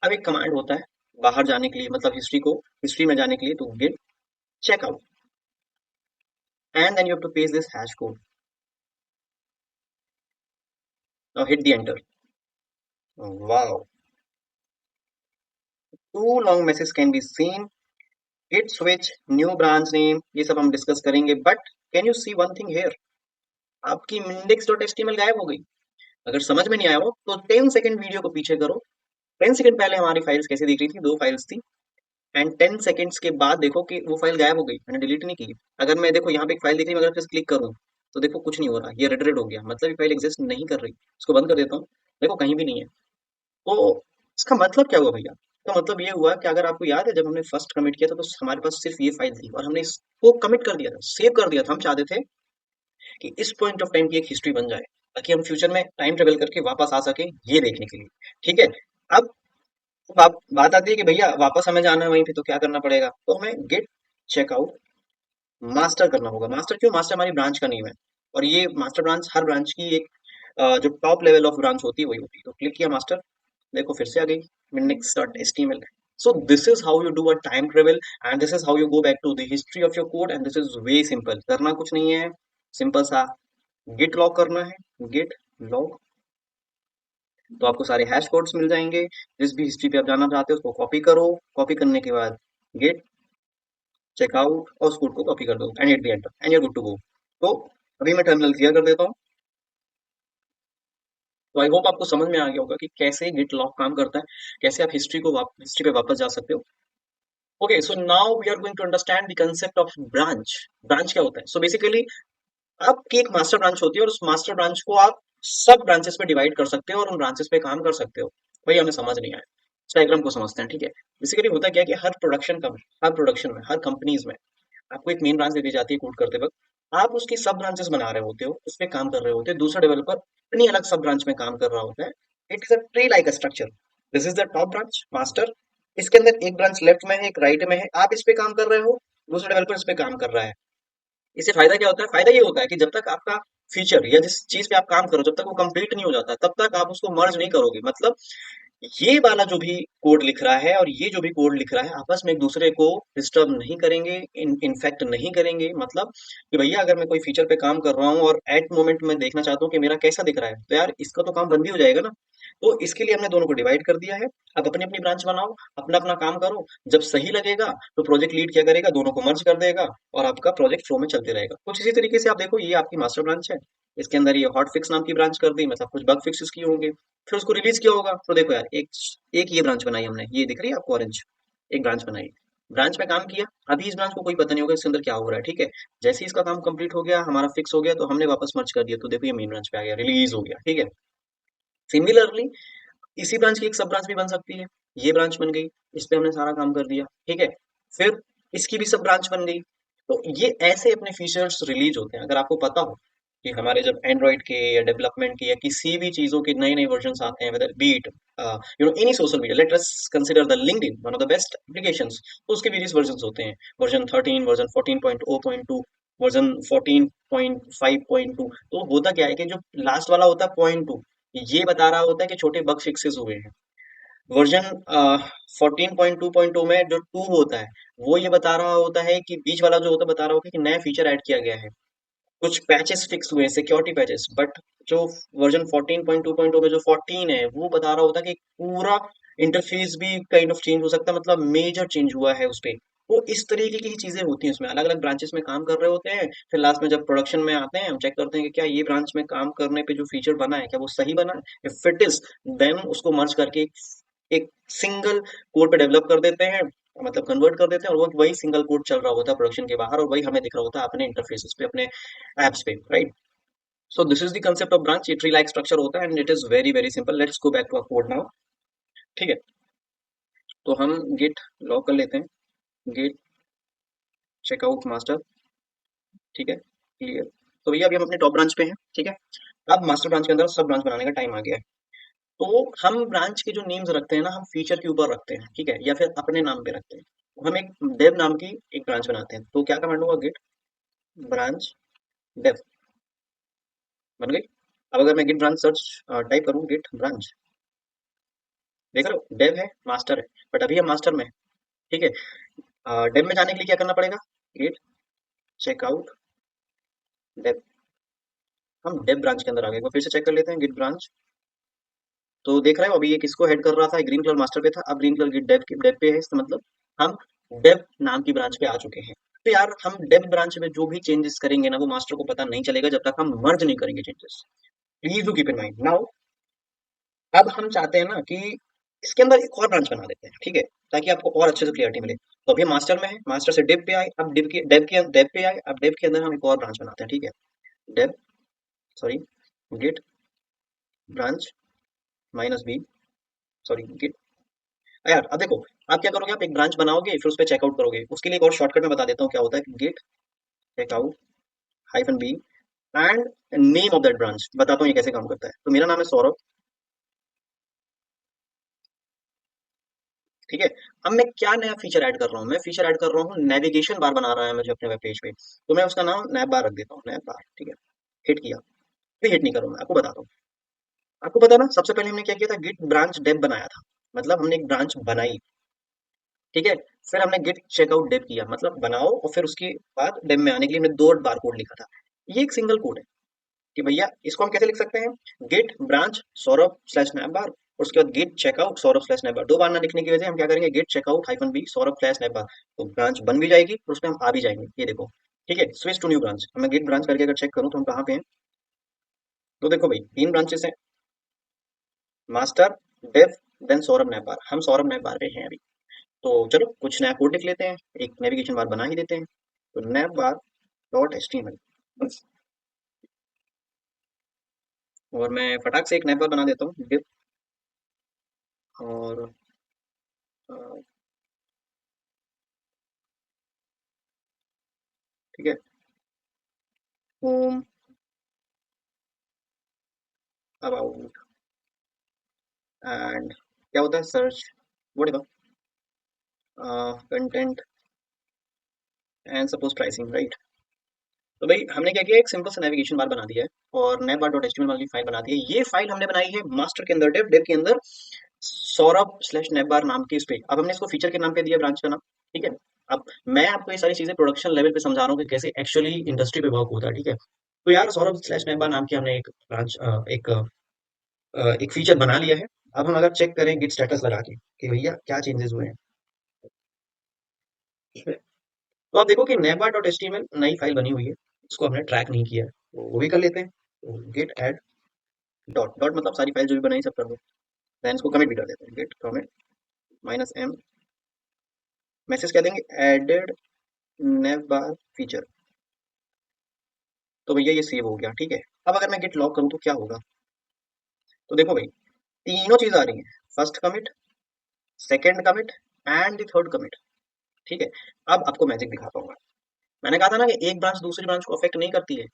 अब एक कमांड होता है बाहर जाने के लिए, मतलब हिस्ट्री में जाने के लिए, तो git check out and then you have to paste this hash code. Now hit the enter. Wow, too long message can be seen. Git switch, new branch name, ये सब हम डिस्कस करेंगे, but can you see one thing here. आपकी index.html गायब हो गई। अगर समझ में नहीं आया हो तो 10 सेकंड वीडियो को पीछे करो। 10 सेकंड पहले हमारी फाइल्स कैसे दिख रही थी, दो फाइल्स थी, एंड 10 सेकंड्स के बाद देखो कि वो फाइल गायब हो गई, मैंने डिलीट नहीं की। अगर मैं देखो यहाँ पे एक फाइल दिख रही है, अगर फिर क्लिक करूँ तो देखो कुछ नहीं हो रहा, ये रेड रेड हो गया, मतलब ये फाइल एग्जिस्ट नहीं कर रही। इसको बंद कर देता हूँ, देखो कहीं भी नहीं है। तो इसका मतलब क्या हुआ भैया? इसका मतलब ये हुआ कि अगर आपको याद है जब हमने फर्स्ट कमिट किया था तो हमारे पास सिर्फ ये फाइल थी और हमने इसको कमिट कर दिया था, सेव कर दिया था। हम चाहते थे कि इस पॉइंट ऑफ टाइम की एक हिस्ट्री बन जाए ताकि हम फ्यूचर में टाइम ट्रेवल करके वापस आ सके ये देखने के लिए। ठीक है। अब बात आती है कि भैया वापस हमें जाना है वहीं पे, तो क्या करना पड़ेगा? तो हमें गेट चेकआउट मास्टर करना होगा। मास्टर क्यों? मास्टर हमारी ब्रांच का नेम है और ये मास्टर ब्रांच हर ब्रांच की एक जो टॉप लेवल ऑफ ब्रांच होती है वही होती है। तो क्लिक किया मास्टर, देखो फिर से आ गई index.html। So this is how you do a time travel and this is how you go back to the history of your code and this is way simple। करना कुछ नहीं है, सिंपल सा git log करना है। git log, तो आपको सारे हैश कोड्स मिल जाएंगे। जिस भी हिस्ट्री पे आप जाना चाहते हो उसको कॉपी करो। कॉपी करने के बाद गेट चेकआउट और उस कोड को कॉपी कर दो and hit the enter and you are good to go. तो अभी मैं टर्मिनल क्लियर कर देता हूँ। तो आई होप आपको समझ में आ गया होगा कि कैसे गिट लॉग काम करता है, कैसे आप हिस्ट्री पे वापस जा सकते हो। Okay, so now we are going to understand the concept of branch. Branch क्या होता है? सो बेसिकली आपकी एक मास्टर ब्रांच होती है और उस मास्टर ब्रांच को आप सब ब्रांचेस में डिवाइड कर सकते हो और उन ब्रांचेस पे काम कर सकते हो। वही हमें समझ नहीं आया, इस डायग्राम को समझते हैं। ठीक है, बेसिकली होता क्या है कि हर प्रोडक्शन में, हर कंपनीज में आपको एक मेन ब्रांच दे दी जाती है कोड करते वक्त। आप उसकी सब ब्रांचेस बना रहे होते हो, उस पे काम कर रहे होते हो। दूसरा डेवलपर अपनी अलग सब ब्रांच में काम कर रहा होता है। It is a tree like structure. This is the top branch master. इसके अंदर एक ब्रांच लेफ्ट में है, एक राइट में है। आप इस पे काम कर रहे हो, दूसरा डेवलपर इस पे काम कर रहा है। इससे फायदा क्या होता है? फायदा ये होता है कि जब तक आपका फीचर या जिस चीज पे आप काम करो जब तक वो कंप्लीट नहीं हो जाता तब तक आप उसको मर्ज नहीं करोगे। मतलब ये वाला जो भी कोड लिख रहा है और ये जो भी कोड लिख रहा है आपस में एक दूसरे को डिस्टर्ब नहीं करेंगे, इनफेक्ट नहीं करेंगे। मतलब कि भैया अगर मैं कोई फीचर पे काम कर रहा हूँ और एट मोमेंट मैं देखना चाहता हूँ कि मेरा कैसा दिख रहा है, तो यार इसका तो काम बंद ही हो जाएगा ना। तो इसके लिए हमने दोनों को डिवाइड कर दिया है। अब अपनी अपनी ब्रांच बनाओ, अपना अपना काम करो। जब सही लगेगा तो प्रोजेक्ट लीड क्या करेगा, दोनों को मर्ज कर देगा और आपका प्रोजेक्ट फ्लो में चलते रहेगा। कुछ इसी तरीके से आप देखो, ये आपकी मास्टर ब्रांच है। इसके अंदर ये हॉट फिक्स नाम की ब्रांच कर दी, मतलब कुछ बग फिक्सेस किए होंगे, फिर उसको रिलीज किया होगा। तो देखो यार, एक एक ये ब्रांच बनाई हमने, ये दिख रही है आपको ऑरेंज, एक ब्रांच बनाई। ब्रांच में काम किया। अभी इस ब्रांच को कोई पता नहीं होगा इसके अंदर क्या हो रहा है। ठीक है, जैसे ही इसका काम कंप्लीट हो गया, हमारा फिक्स हो गया, तो हमने वापस मर्ज कर दिया, तो देखो ये मेन ब्रांच पे आ गया, रिलीज हो गया। ठीक है, सिमिलरली इसी ब्रांच की एक सब ब्रांच भी बन सकती है। ये ब्रांच बन गई, इस पे हमने सारा काम कर दिया। ठीक है, फिर इसकी भी सब ब्रांच बन गई। तो ये ऐसे अपने फीचर्स रिलीज होते हैं। अगर आपको पता हो कि हमारे जब एंड्रॉइड के या डेवलपमेंट के या किसी भी चीजों के नए नए वर्जन आते हैं, whether be it any social media, let us consider the LinkedIn one of the best applications. तो उसके वेरियस वर्जन होते हैं, वर्जन 13, वर्जन 14.0.2, वर्जन 14.5.2। तो होता क्या है कि जो लास्ट वाला होता है .2, ये बता रहा होता है कि छोटे बग फिक्सेस हुए हैं। वर्जन 14.2.0 में जो 2 होता है वो ये बता रहा होता है कि बीच वाला जो होता है बता रहा होता है कि नया फीचर ऐड किया गया है, कुछ पैचेस फिक्स हुए हैं, सिक्योरिटी पैचेस। बट जो वर्जन 14.2.0 में जो 14 है वो बता रहा होता है कि पूरा इंटरफेस भी काइंड ऑफ चेंज हो सकता है, मतलब मेजर चेंज हुआ है उस पे। तो इस तरीके की चीजें होती हैं उसमें, अलग अलग ब्रांचेस में काम कर रहे होते हैं। फिर लास्ट में जब प्रोडक्शन में आते हैं हम चेक करते हैं कि क्या ये ब्रांच में काम करने पे जो फीचर बना है क्या वो सही बना है। इफ इट इज, देन उसको मर्ज करके एक सिंगल कोड पे डेवलप कर देते हैं, मतलब कन्वर्ट कर देते हैं, और वो वही सिंगल कोड चल रहा होता है प्रोडक्शन के बाहर और वही हमें दिख रहा होता है अपने इंटरफेसेस पे, अपने एप्स पे, right. So this is the concept of branch. ये ट्री लाइक स्ट्रक्चर होता है and it is very very simple. Let's go back to our code now. ठीक है, तो हम गिट लॉग कर लेते हैं। गिट चेकआउट मास्टर, ठीक है, क्लियर। तो भैया अभी हम अपने टॉप ब्रांच पे हैं, ठीक है। अब मास्टर ब्रांच के अंदर सब ब्रांच बनाने का टाइम आ गया है। तो हम ब्रांच के जो नेम्स रखते हैं ना, हम फीचर के ऊपर रखते हैं, ठीक है, या फिर अपने नाम पे रखते हैं। तो हम एक डेव नाम की एक ब्रांच बनाते हैं। तो क्या कमांड होगा, गेट ब्रांच डेव, बन गई। अब अगर मैं गिट ब्रांच सर्च टाइप करूँ, गिट ब्रांच, देख रहे हो डेव है, मास्टर है, बट अभी हम मास्टर में हैं, ठीक है। डेव में जाने के लिए क्या करना पड़ेगा, गिट चेकआउट डेव। हम डेव ब्रांच के अंदर आ गए, एक बार फिर से चेक कर लेते हैं, गिट ब्रांच। तो देख रहे हो अभी ये किसको हेड कर रहा था, ग्रीन कलर मास्टर पे था, अब ग्रीन कलर गिट डेव पे है, इसका मतलब हम डेव नाम की ब्रांच पे आ चुके हैं। तो यार हम डेव ब्रांच में जो भी चेंजेस करेंगे ना, वो मास्टर को पता नहीं चलेगा जब तक हम मर्ज नहीं करेंगे changes. Please do keep in mind now. अब हम चाहते हैं ना कि इसके अंदर एक और ब्रांच बना देते हैं, ठीक है, ताकि आपको और अच्छे से क्लियरिटी मिले। तो अभी मास्टर में है, मास्टर से डिव पे आए, अब डिव पे आए, अब डिव के अंदर हम एक और ब्रांच बनाते हैं, ठीक है। Div, sorry, git branch minus B, sorry git. यार अब देखो, आप क्या करोगे, आप एक ब्रांच बनाओगे फिर उस पर चेकआउट करोगे, उसके लिए एक और शॉर्टकट में बता देता हूँ क्या होता है, git checkout hyphen B and name of that branch, बताता हूँ ये कैसे काम करता है। तो मेरा नाम है सौरभ, ठीक है। अब मैं क्या नया फीचर ऐड कर रहा हूँ, मैं फीचर ऐड कर रहा हूँ, नेविगेशन बार बना रहा है मुझे अपने वेब पेज पे, तो मैं उसका नाम नैप बार रख देता हूँ, नैप बार, ठीक है। हिट किया, फिर हिट नहीं करूँ, मैं आपको बताता हूँ। आपको पता है ना, सबसे पहले हमने क्या किया था, गिट ब्रांच डेव बनाया था, मतलब हमने एक ब्रांच बनाई, ठीक है। फिर हमने गिट चेकआउट डेव किया, मतलब बनाओ, और फिर उसके बाद डेव में आने के लिए हमने दो बार कोड लिखा था। ये एक सिंगल कोड है कि भैया इसको हम कैसे लिख सकते हैं, git branch Saurabh slash nav bar, और उसके बाद git checkout Saurabh slash nav bar. दो बार ना लिखने की वजह हम क्या करेंगे, git checkout hyphen B Saurabh slash nav bar. तो ब्रांच बन भी जाएगी और उसमें हम आ भी जाएंगे, ये देखो, ठीक है। स्विच टू न्यू ब्रांच, मैं गेट ब्रांच करके अगर चेक करूँ तो हम कहाँ पे हैं। तो देखो भाई, तीन ब्रांचेस हैं, master, dev, then Saurabh nav bar. हम सौरभ नैप बार पे हैं अभी। तो चलो कुछ नया कोड लिख लेते हैं, एक नेविगेशन बार बना ही देते हैं। तो नैप बार डॉट एचटीएमएल, बस। और मैं फटाक से एक नैप बार बना देता हूँ, डिव, और ठीक है, होम, अबाउट, एंड क्या होता है, search, what ever, content, and suppose pricing, right. तो भाई हमने क्या किया, एक सिंपल सा नेविगेशन बार बना दिया है और नैप बार डॉट एचटीएमएल वाली फाइल बना दी है। ये फाइल हमने बनाई है मास्टर के अंदर, डेव के अंदर सौरभ स्लैश नैप बार नाम की, इस पे अब हमने इसको फीचर के नाम पे दिया, ब्रांच का नाम, ठीक है। अब मैं आपको ये सारी चीजें प्रोडक्शन लेवल पे समझा रहा हूँ कि कैसे एक्चुअली इंडस्ट्री पे वर्क होता है, ठीक है। तो यार सौरभ स्लैश नैप बार नाम की हमने एक ब्रांच, एक फीचर बना लिया है। अब हम अगर चेक करें गिट स्टेटस लगा के कि भैया क्या चेंजेस हुए हैं, तो आप देखो कि नेवा dot H T M L नई फाइल बनी हुई है, उसको हमने ट्रैक नहीं किया है, तो वो भी कर लेते हैं। तो गेट एड डॉट डॉट, मतलब सारी फाइल जो भी बनाई सब कर दो, देन इसको कमिट भी कर देते हैं, git commit minus M, message कह देंगे एडेड नेव बार फीचर। तो भैया ये सेव हो गया, ठीक है। अब अगर मैं गेट लॉग करूँ तो क्या होगा, तो देखो भाई तीनों चीज आ रही है, first commit, second commit, and the third commit, ठीक है। अब आपको मैजिक दिखाता हूँ मैं। मैंने कहा था ना कि एक ब्रांच दूसरी ब्रांच को अफेक्ट नहीं करती है।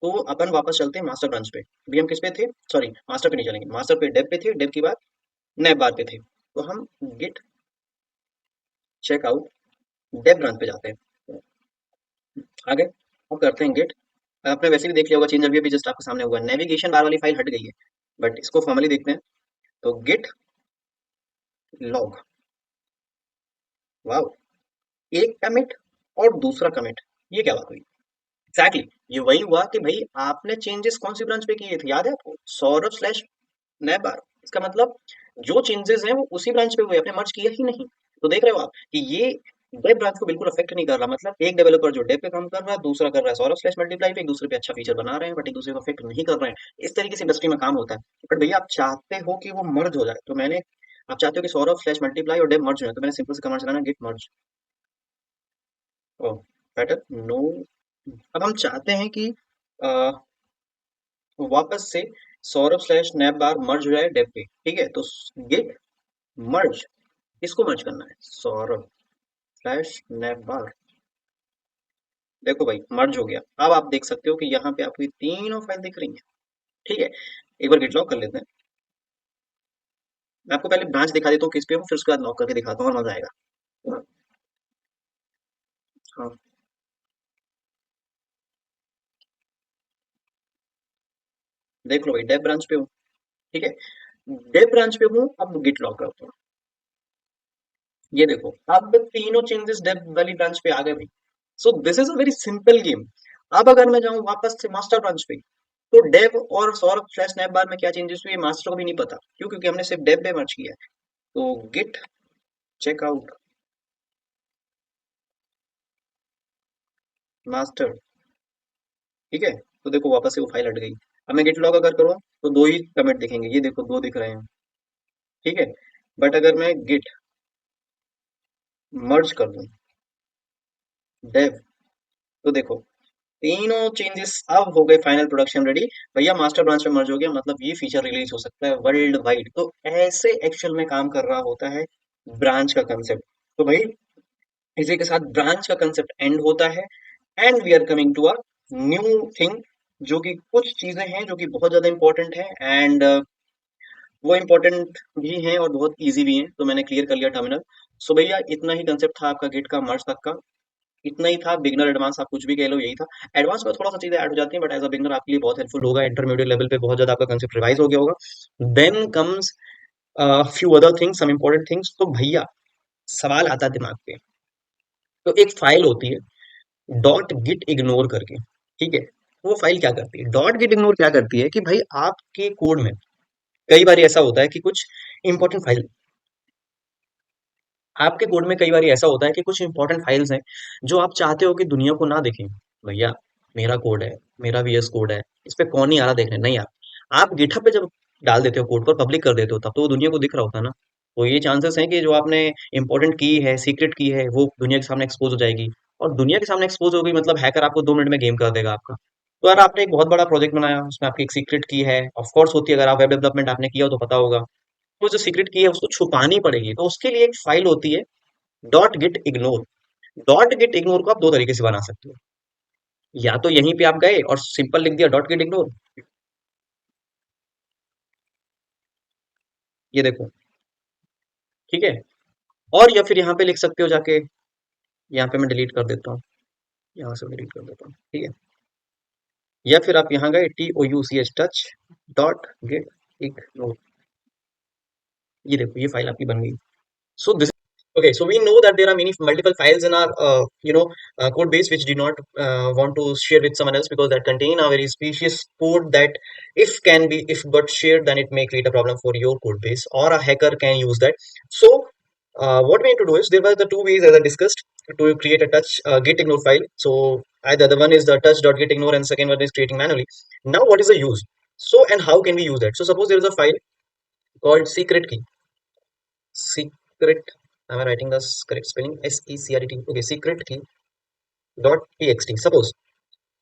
तो अपन वापस चलते हैं मास्टर ब्रांच पे, अभी हम किस पे थे, सॉरी मास्टर पे नहीं चलेंगे, मास्टर पे डेव पे थे, डेव की बात नैप बार पे थे। तो हम गिट चेकआउट डेव ब्रांच पे जाते हैं, आगे अब करते हैं गिट। आपने वैसे भी देख लिया होगा चेंज, अभी अभी जस्ट आपके सामने हुआ, नेविगेशन बार वाली फाइल हट गई है, बट इसको फॉर्मली देखते हैं। तो गिट लॉग, वाओ, एक कमिट और दूसरा कमिट, ये क्या बात हुई, एग्जैक्टली ये वही हुआ कि भाई आपने चेंजेस कौन सी ब्रांच पे किए थे, याद है आपको, सौरभ स्लैश नैप बार। इसका मतलब जो चेंजेस हैं वो उसी ब्रांच पे हुए, आपने मर्ज किया ही नहीं। तो देख रहे हो आप कि ये डेव ब्रांच को बिल्कुल अफेक्ट नहीं कर रहा, मतलब एक डेवलपर जो डेव पे काम कर रहा है, दूसरा कर रहा है सौरभ स्लैश मल्टीप्लाई पे, एक दूसरे पे अच्छा फीचर बना रहे हैं, बट एक दूसरे को अफेक्ट नहीं कर रहे हैं। इस तरीके से इंडस्ट्री में काम होता है। बट भैया आप चाहते हो कि वो मर्ज हो जाए, तो मैंने, आप चाहते हो कि सौरभ स्लैश मल्टीप्लाई और डेव मर्ज हो जाए, तो मैंने सिंपल से कमांड चलाना, गेट मर्ज, ओ बेटर नो। अब हम चाहते हैं कि वापस से सौरभ स्लैश नैप बार मर्ज हो जाए डेव पे, ठीक है। तो गेट मर्ज, किसको मर्ज करना है, सौरभ स्लैश नैप बार, देखो भाई मर्ज हो गया। अब आप देख सकते हो कि यहाँ पे आपको ये तीनों फाइल दिख रही है। ठीक है, एक बार गिट लॉक कर लेते हैं। मैं आपको पहले ब्रांच दिखा देता हूँ किस पे हूँ, फिर उसके बाद लॉक करके दिखाता हूँ और मजा आएगा। हाँ, देख लो भाई डेव ब्रांच पे हूँ। ठीक है, डेव ब्रांच पे हूँ, अब गिट लॉक करता हूँ। ये देखो अब तीनों चेंजेस डेव वाली ब्रांच पे आ गए भाई। सो this is a very simple game. अब अगर मैं जाऊँ वापस से मास्टर ब्रांच पे, तो डेव और सौरभ फ्लैश स्नैप बार में क्या चेंजेस हुए मास्टर को भी नहीं पता। क्यों? क्योंकि हमने सिर्फ डेव पे मर्ज किया है। तो गिट चेकआउट मास्टर। ठीक है, तो देखो वापस से वो फाइल हट गई। अब मैं गिट लॉग अगर करूँ तो दो ही कमेंट दिखेंगे, ये देखो दो दिख रहे हैं। ठीक है, बट अगर मैं गिट मर्ज कर दूं डेव, तो देखो तीनों चेंजेस अब हो गए फाइनल प्रोडक्शन रेडी। भैया मास्टर ब्रांच में मर्ज हो गया, मतलब ये फीचर रिलीज हो सकता है वर्ल्ड वाइड। तो ऐसे एक्चुअल में काम कर रहा होता है ब्रांच का कंसेप्ट। तो भाई इसी के साथ ब्रांच का कंसेप्ट एंड होता है, and we are coming to a new thing, जो कि कुछ चीजें हैं जो कि बहुत ज्यादा इंपॉर्टेंट है, एंड वो इम्पोर्टेंट भी हैं और बहुत इजी भी हैं। तो मैंने क्लियर कर लिया टर्मिनल। सो भैया इतना ही कंसेप्ट था आपका गिट का मर्ज तक का। इतना ही था, बिगनर एडवांस आप कुछ भी कह लो यही था। एडवांस में थोड़ा सा चीजें ऐड हो जाती हैं, बट एज अ बिगनर आपके लिए बहुत हेल्पफुल होगा। इंटरमीडिएट लेवल पे बहुत ज्यादा आपका कंसेप्ट रिवाइज हो गया होगा। Then comes few other things, some important things. तो भैया सवाल आता है दिमाग पे। तो एक फाइल होती है डॉट गिट इग्नोर करके। ठीक है, वो फाइल क्या करती है? डॉट गिट इग्नोर क्या करती है कि भाई आपके कोड में कई बार ऐसा होता है कि कुछ इंपॉर्टेंट फाइल, आपके कोड में कई बार ऐसा होता है कि कुछ इंपॉर्टेंट फाइल्स हैं जो आप चाहते हो कि दुनिया को ना देखें। भैया मेरा कोड है, मेरा वीएस कोड है, इस पे कौन ही आ रहा देखने? नहीं यार, आप गिटहब पे जब डाल देते हो कोड पर पब्लिक कर देते हो तब तो वो दुनिया को दिख रहा होता है ना। तो ये चांसेस हैं कि जो आपने इंपॉर्टेंट की है, सीक्रेट की है, वो दुनिया के सामने एक्सपोज हो जाएगी। और दुनिया के सामने एक्सपोज हो गई मतलब हैकर आपको 2 मिनट में गेम कर देगा आपका। तो यार आपने एक बहुत बड़ा प्रोजेक्ट बनाया, उसमें आपकी एक सीक्रेट की है, ऑफ कोर्स होती है, अगर आप वेब डेवलपमेंट आपने किया हो तो पता होगा। तो जो सीक्रेट की है उसको छुपानी पड़ेगी, तो उसके लिए एक फाइल होती है dot git ignore. Dot git ignore को आप दो तरीके से बना सकते हो। या तो यहीं पे आप गए और सिंपल लिख दिया डॉट गिट इग्नोर, ये देखो। ठीक है, और या फिर यहाँ पे लिख सकते हो जाके, यहाँ पे मैं डिलीट कर देता हूँ, यहाँ से डिलीट कर देता हूँ। ठीक है, या फिर आप यहाँ गए TOUCH touch dot git ignore, ये देखो ये फाइल आपकी बन गई। So this okay. So we know that there are many multiple files in our code base which do not want to share with someone else because that contain a very specious code that if got shared then it may create a problem for your code base or a hacker can use that. So what we need to do is there were the two ways as I discussed to create a touch git ignore file. So either the one is the touch.git ignore and second one is creating manually. Now what is the use? So and how can we use that? So suppose there is a file called secret key. Secret, am I writing the correct spelling? SECRET. Okay, secret key dot txt. Suppose,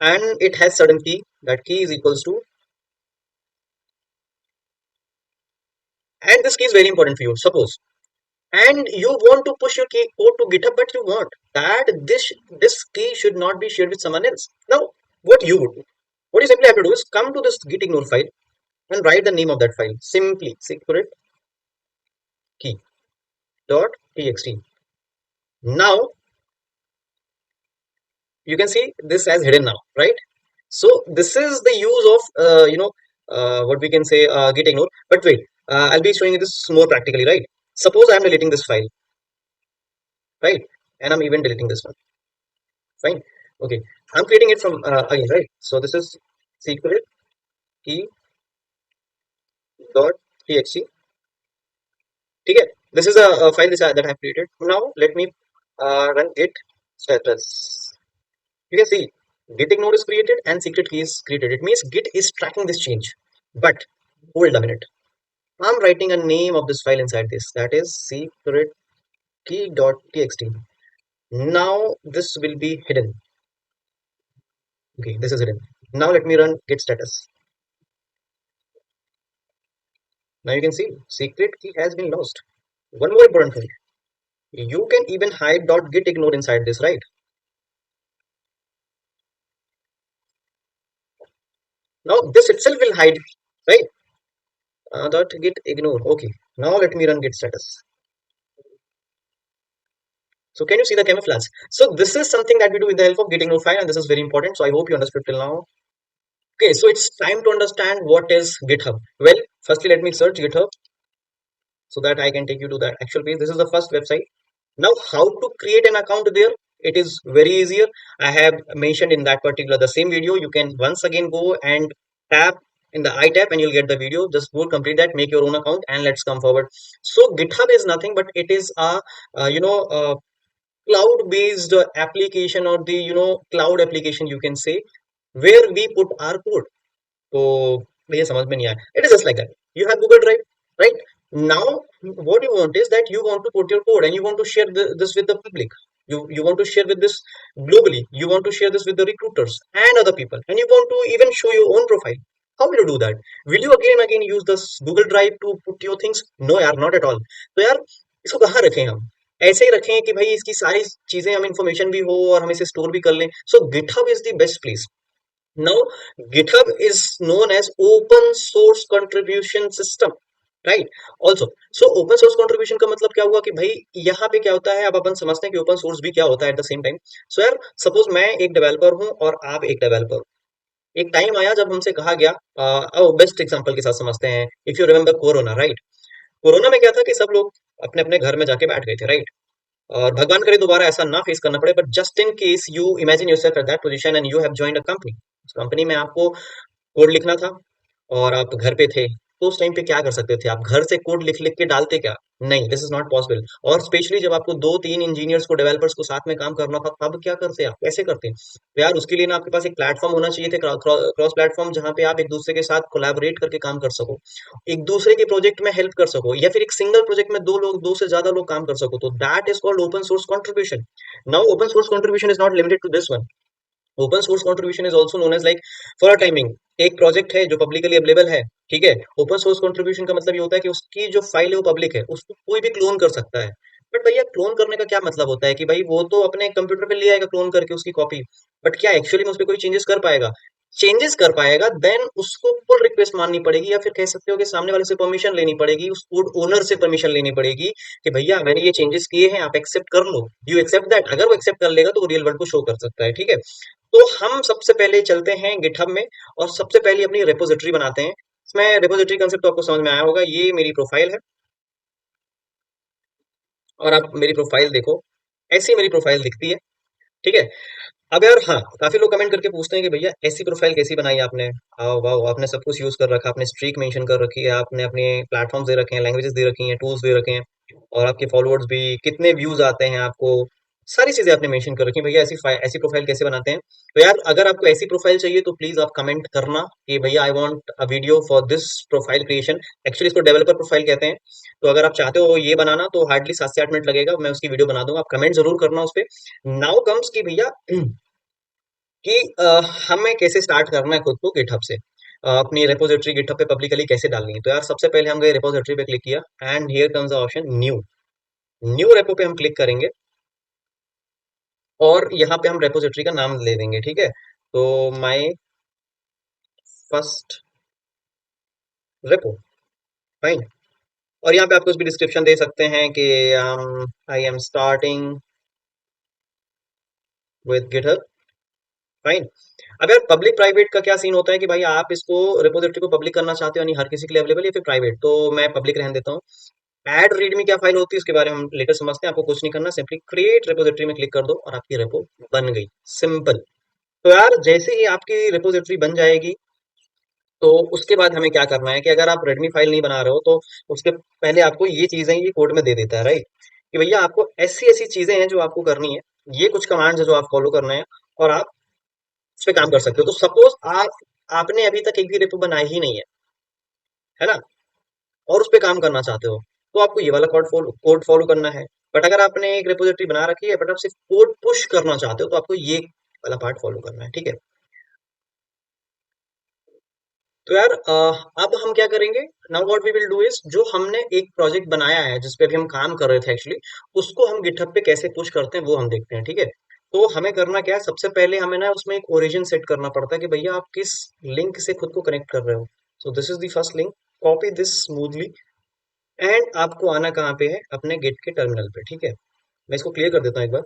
and it has certain key. That key is equals to, and this key is very important for you. Suppose, and you want to push your key code to GitHub, but you want that this key should not be shared with someone else. Now, what you would do? What you simply have to do is come to this git ignore file and write the name of that file. Simply secret key dot txt. Now you can see this as hidden now, right? So this is the use of what we can say git ignore. But wait, I'll be showing you this more practically, right? Suppose I'm deleting this file, right? And I'm even deleting this one. Fine. Okay, I'm creating it from again, right? So this is secret key dot txt. Okay, this is a file that I've created. Now let me run git status. You can see git ignore is created and secret key is created. It means git is tracking this change. But hold a minute, I'm writing a name of this file inside this, that is secret key.txt. Now this will be hidden. Okay, this is hidden. Now let me run git status. Now you can see secret key has been lost. One more important thing, you can even hide .git ignore inside this, right? Now this itself will hide, right? Dot git ignore. Okay. Now let me run git status. So can you see the camouflage? So this is something that we do with the help of git ignore file, and this is very important. So I hope you understood till now. Okay, so it's time to understand what is GitHub. Well, firstly, let me search GitHub so that I can take you to the actual page. This is the first website. Now, how to create an account there? It is very easier. I have mentioned in that particular the same video. You can once again go and tap in the I tap and you'll get the video. Just go complete that, make your own account, and let's come forward. So GitHub is nothing but it is a cloud based application, or the cloud application you can say, where we put our code. तो मुझे समझ में नहीं आया. It is just like that. You have Google Drive, right? Now, what you want is that you want to put your code and you want to share this with the public. You want to share with this globally. You want to share this with the recruiters and other people, and you want to even show your own profile. How will you do that? Will you again use this Google Drive to put your things? No यार, not at all. तो यार इसको कहाँ रखें हम? ऐसे ही रखें कि भाई इसकी सारी चीजें हम इंफॉर्मेशन भी हो और हम इसे स्टोर भी कर लें. So GitHub is the best place. Now, GitHub is known as open source contribution system, right. Also so open source contribution का मतलब क्या हुआ कि भाई यहाँ पे क्या होता है, अब अपन समझते हैं कि ओपन सोर्स भी क्या होता है एट द सेम टाइम. सो यार सपोज मैं एक डेवलपर हूँ और आप एक डेवलपर हो. एक टाइम आया जब हमसे कहा गया, बेस्ट एग्जांपल के साथ समझते हैं. If you remember corona, right. Corona में क्या था कि सब लोग अपने अपने घर में जाके बैठ गए थे, राइट. और भगवान करे दोबारा ऐसा ना फेस करना पड़े, but just in case you imagine yourself at that position and you have joined a company. उस कंपनी में आपको कोड लिखना था और आप घर पे थे. तो उस टाइम पे क्या कर सकते थे? आप घर से कोड लिख लिख के डालते क्या? नहीं, दिस इज नॉट पॉसिबल. और स्पेशली जब आपको दो तीन इंजीनियर्स को, डेवलपर्स को साथ में काम करना था, तब क्या करते? आप कैसे करते? तो यार उसके लिए ना आपके पास एक प्लेटफॉर्म होना चाहिए था, क्रॉस प्लेटफॉर्म, जहाँ पे आप एक दूसरे के साथ कोलैबोरेट करके काम कर सको, एक दूसरे के प्रोजेक्ट में हेल्प कर सको, या फिर एक सिंगल प्रोजेक्ट में दो से ज्यादा लोग काम कर सको. तो that is called open source contribution. Now open source contribution is not limited to this one. Open source contribution is also known as like for a timing. एक प्रोजेक्ट है जो पब्लिकली अवेलेबल है, ठीक है. ओपन सोर्स कंट्रीब्यूशन का मतलब ये होता है कि उसकी जो फाइल है वो पब्लिक है, उसको कोई भी क्लोन कर सकता है. बट भैया क्लोन करने का क्या मतलब होता है कि भाई वो तो अपने कंप्यूटर पे ले आएगा क्लोन करके उसकी कॉपी, बट क्या एक्चुअली में उस पर कोई चेंजेस कर पाएगा? चेंजेस कर पाएगा, देन उसको पुल रिक्वेस्ट माननी पड़ेगी, या फिर कह सकते हो कि सामने वाले से परमिशन लेनी पड़ेगी, उस कोड ओनर से परमिशन लेनी पड़ेगी कि भैया मैंने ये चेंजेस किए हैं, आप एक्सेप्ट कर लो. You accept that. अगर वो एक्सेप्ट कर लेगा तो वो रियल वर्ल्ड को शो कर सकता है, ठीक है. तो हम सबसे पहले चलते हैं गिटहब में और सबसे पहले अपनी रेपोजिटरी बनाते हैं. इसमें रेपोजिटरी कंसेप्ट तो आपको समझ में आया होगा. ये मेरी प्रोफाइल है और आप मेरी प्रोफाइल देखो, ऐसी मेरी प्रोफाइल दिखती है, ठीक है. अब यार हाँ, काफी लोग कमेंट करके पूछते हैं कि भैया ऐसी प्रोफाइल कैसी बनाई आपने? आओ वाओ, आपने सब कुछ यूज कर रखा, आपने स्ट्रीक मेंशन कर रखी है, आपने अपने प्लेटफॉर्म्स दे रखे हैं, लैंग्वेजेस दे रखी हैं, टूल्स दे रखे हैं, और आपके फॉलोअर्स भी, कितने व्यूज आते हैं आपको, सारी चीजें आपने मेंशन कर रखी है. भैया ऐसी प्रोफाइल कैसे बनाते हैं? तो यार अगर आपको ऐसी प्रोफाइल चाहिए तो प्लीज आप कमेंट करना कि भैया I want a video for this profile creation. Actually इसको डेवलपर प्रोफाइल कहते हैं. तो अगर आप चाहते हो ये बनाना तो हार्डली 7 से 8 मिनट लगेगा, मैं उसकी वीडियो बना दूंगा. आप कमेंट जरूर करना उस पर. नाउ कम्स की भैया कि हमें कैसे स्टार्ट करना है खुद को गिटहब से, अपनी रेपोजिटरी गिटहब पे पब्लिकली कैसे डालनी है. तो यार सबसे पहले हम गए रेपोजिटरी पे, क्लिक किया, and here comes the option new. New repo पे हम क्लिक करेंगे और यहाँ पे हम रेपोजिटरी का नाम ले देंगे, ठीक है. तो माय फर्स्ट रेपो, फाइन. और यहाँ पे आप कुछ भी डिस्क्रिप्शन दे सकते हैं कि I am starting with GitHub, fine. अब यार पब्लिक प्राइवेट का क्या सीन होता है कि भाई आप इसको रेपोजिटरी को पब्लिक करना चाहते हो, यानी हर किसी के लिए अवेलेबल, या फिर प्राइवेट. तो मैं पब्लिक रहने देता हूँ. एड रीडमी क्या फाइल होती है उसके बारे में हम लेकर समझते हैं. आपको कुछ नहीं करना, सिंपली क्रिएट रेपोजिटरी में क्लिक कर दो और आपकी रेपो बन गई. सिंपल. तो यार जैसे ही आपकी रेपोजिटरी बन जाएगी, तो उसके बाद हमें क्या करना है कि अगर आप रेडमी फाइल नहीं बना रहे हो तो उसके पहले आपको ये चीजें ये कोड में दे देता है, राइट. कि भैया आपको ऐसी ऐसी चीजें हैं जो आपको करनी है, ये कुछ कमांड्स है जो आप फॉलो करना है, और आप इस पे काम कर सकते हो. तो सपोज आपने अभी तक एक भी रेपो बनाया ही नहीं है ना, और उस पे काम करना चाहते हो, तो आपको ये वाला कोड फॉलो करना है. बट अगर आपने एक रेपोजिटरी बना रखी है, बट आप सिर्फ कोड पुश करना चाहते हो, तो आपको ये वाला पार्ट फॉलो करना है, ठीक है. तो यार अब हम क्या करेंगे? Now what we will do is, जो हमने एक प्रोजेक्ट बनाया है जिस पे अभी हम काम कर रहे थे एक्चुअली, उसको हम गिटहब पे कैसे पुश करते हैं वो हम देखते हैं, ठीक है. तो हमें करना क्या है, सबसे पहले हमें ना उसमें एक ओरिजिन सेट करना पड़ता है कि भैया आप किस लिंक से खुद को कनेक्ट कर रहे हो। सो this is the first link, copy this smoothly and आपको आना कहाँ पे है, अपने गेट के टर्मिनल पे। ठीक है, मैं इसको क्लियर कर देता हूँ एक बार।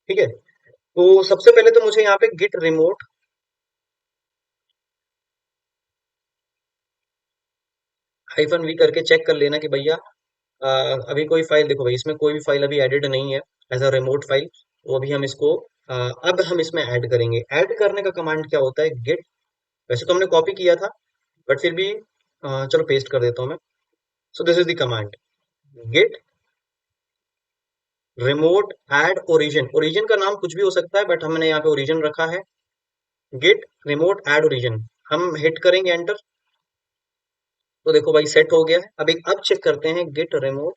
ठीक है, तो सबसे पहले तो मुझे यहाँ पे गिट रिमोट हाइफन वी करके चेक कर लेना कि भैया अभी कोई फाइल, देखो भाई इसमें कोई भी फाइल अभी एडिड नहीं है एज अ रिमोट फाइल। तो अभी हम इसको अब हम इसमें ऐड करेंगे। ऐड करने का कमांड क्या होता है, गिट, वैसे तो हमने कॉपी किया था बट फिर भी चलो पेस्ट कर देता हूँ मैं। So this is the command, git remote add origin. Origin का नाम कुछ भी हो सकता है बट हमने यहाँ पे ओरिजिन रखा है। गिट रिमोट ऐड ओरिजिन, हम हिट करेंगे एंटर। तो देखो भाई सेट हो गया है। अब चेक करते हैं git remote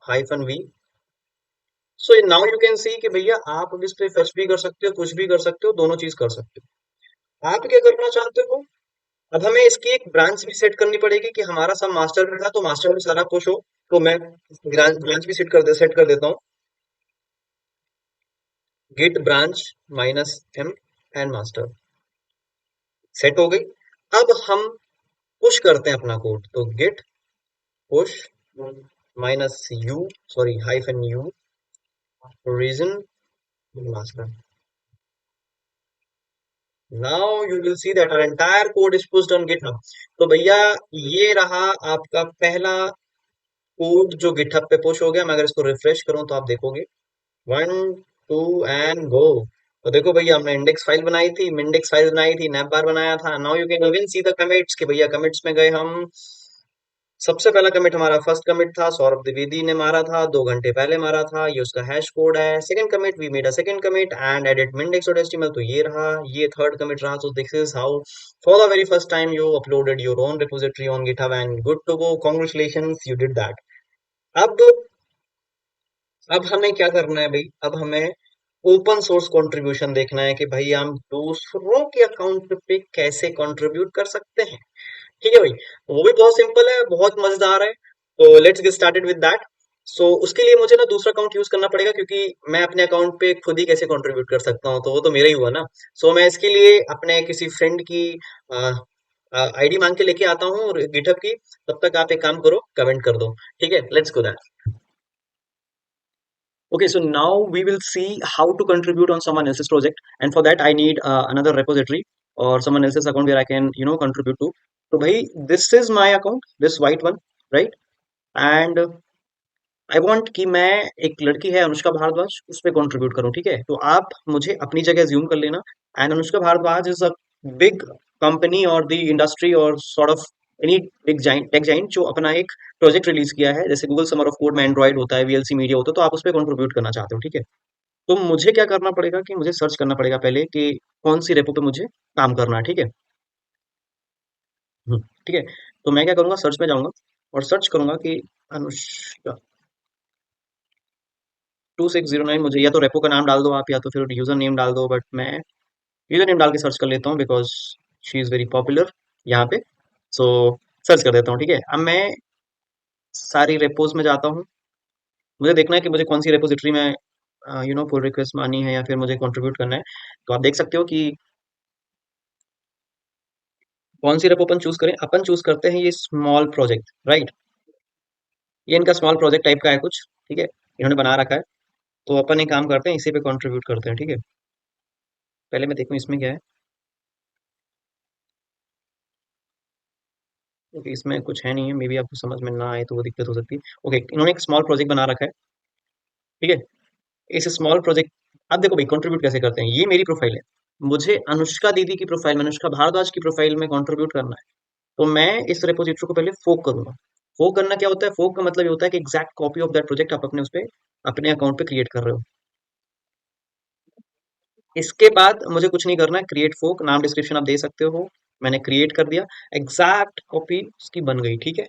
hyphen V. So now you can see कि भैया आप अब इस पे फर्स्ट भी कर सकते हो, कुछ भी कर सकते हो, दोनों चीज कर सकते हो। आप क्या करना चाहते हो, अब हमें इसकी एक ब्रांच भी सेट करनी पड़ेगी कि हमारा सब मास्टर में था तो मास्टर में सारा कुछ हो। तो मैं ब्रांच भी सेट कर देता हूँ, git branch minus M and master. Set हो गई। अब हम पुश करते हैं अपना कोड, तो git push minus U, sorry hyphen U origin master. Now you will see that our entire code is pushed on GitHub. तो भैया ये रहा आपका पहला कोड जो गिटहब पे पुश हो गया। मैं अगर इसको रिफ्रेश करूं तो आप देखोगे 1 2 एंड गो। तो देखो भैया हमने इंडेक्स फाइल बनाई थी, मिंडेक्स फाइल बनाई थी, नैप बार बनाया था। Now you can even see the commits कि भैया कमिट्स में गए हम। सबसे पहला कमिट हमारा फर्स्ट कमिट था, सौरभ द्विवेदी ने मारा था 2 घंटे पहले मारा था, ये उसका हैश कोड है। Second commit we made a second commit and edit mindex.html, तो ये रहा, ये थर्ड कमिट रहा। तो this is how for the very first time you uploaded your own repository on GitHub and good to go, congratulations you did that. अब अब हमें क्या करना है भाई, अब हमें ओपन सोर्स कंट्रीब्यूशन देखना है कि भाई हम दूसरों के अकाउंट पे कैसे कंट्रीब्यूट कर सकते हैं। ठीक है भाई, वो भी बहुत सिंपल है, बहुत मजेदार है। तो let's get started with that. So उसके लिए मुझे ना दूसरा अकाउंट यूज करना पड़ेगा, क्योंकि मैं अपने अकाउंट पे खुद ही कैसे कंट्रीब्यूट कर सकता हूँ, तो वो तो मेरा ही हुआ ना। सो मैं इसके लिए अपने किसी फ्रेंड की आईडी मांग के लेके आता हूँ गिटहब की। तब तक आप एक काम करो, कमेंट कर दो। ठीक है, let's go that. Okay, so now we will see how to contribute on someone else's project, and for that I need another repository or someone else's account where I can, contribute to. So, bhai, this is my account, this white one, right? And I want कि मैं, एक लड़की है अनुष्का भारद्वाज, उस पर contribute करूँ। ठीक है, तो आप मुझे अपनी जगह ज्यूम कर लेना। And Anushka Bhardwaj is a big company और द इंडस्ट्री और sort of any big giant, tech giant, जो अपना एक प्रोजेक्ट रिलीज किया है, जैसे गूगल समर ऑफ कोड में एंड्रॉइड होता है, वीएलसी मीडिया होता है, तो आप उस पर कॉन्ट्रीब्यूट करना चाहते हो। ठीक है, तो मुझे क्या करना पड़ेगा कि मुझे सर्च करना पड़ेगा पहले कि कौन सी रेपो पे मुझे काम करना है। ठीक है। ठीक है, तो मैं क्या करूंगा, सर्च में जाऊंगा और सर्च करूंगा कि अनुष्का 2609, मुझे या तो रेपो का नाम डाल दो आप, या तो फिर यूजर नेम डाल दो, बट मैं यूजर नेम डाल के सर्च कर लेता हूँ because she is very popular यहाँ पे। सो सर्च कर देता हूँ। ठीक है, अब मैं सारी रेपोज में जाता हूँ। मुझे देखना है कि मुझे कौन सी रेपोजिटरी में पुल रिक्वेस्ट मानी है या फिर मुझे कंट्रीब्यूट करना है। तो आप देख सकते हो कि कौन सी रेपो अपन चूज करें। अपन चूज करते हैं ये स्मॉल प्रोजेक्ट, राइट। ये इनका स्मॉल प्रोजेक्ट टाइप का है कुछ। ठीक है, इन्होंने बना रखा है, तो अपन एक काम करते हैं, इसी पे कंट्रीब्यूट करते हैं। ठीक है, पहले मैं देखूँ इसमें क्या है। ओके, इसमें कुछ है नहीं है, मे बी आपको समझ में ना आए तो वो दिक्कत हो सकती है। ओके, इन्होंने एक स्मॉल प्रोजेक्ट बना रखा है। ठीक है, इस स्मॉल प्रोजेक्ट, अब देखो भाई कंट्रीब्यूट कैसे करते हैं। ये मेरी प्रोफाइल है, मुझे अनुष्का दीदी की प्रोफाइल में, अनुष्का भारद्वाज की प्रोफाइल में कंट्रीब्यूट करना है। तो मैं इस रेपोजिटरी को पहले फोक करूंगा। फोक करना क्या होता है, फोक का मतलब ये होता है कि exact copy of that project आप अपने उस पे, अपने अकाउंट पे क्रिएट कर रहे हो। इसके बाद मुझे कुछ नहीं करना है, क्रिएट फोक नाम डिस्क्रिप्शन आप दे सकते हो। मैंने क्रिएट कर दिया, एग्जैक्ट कॉपी उसकी बन गई। ठीक है,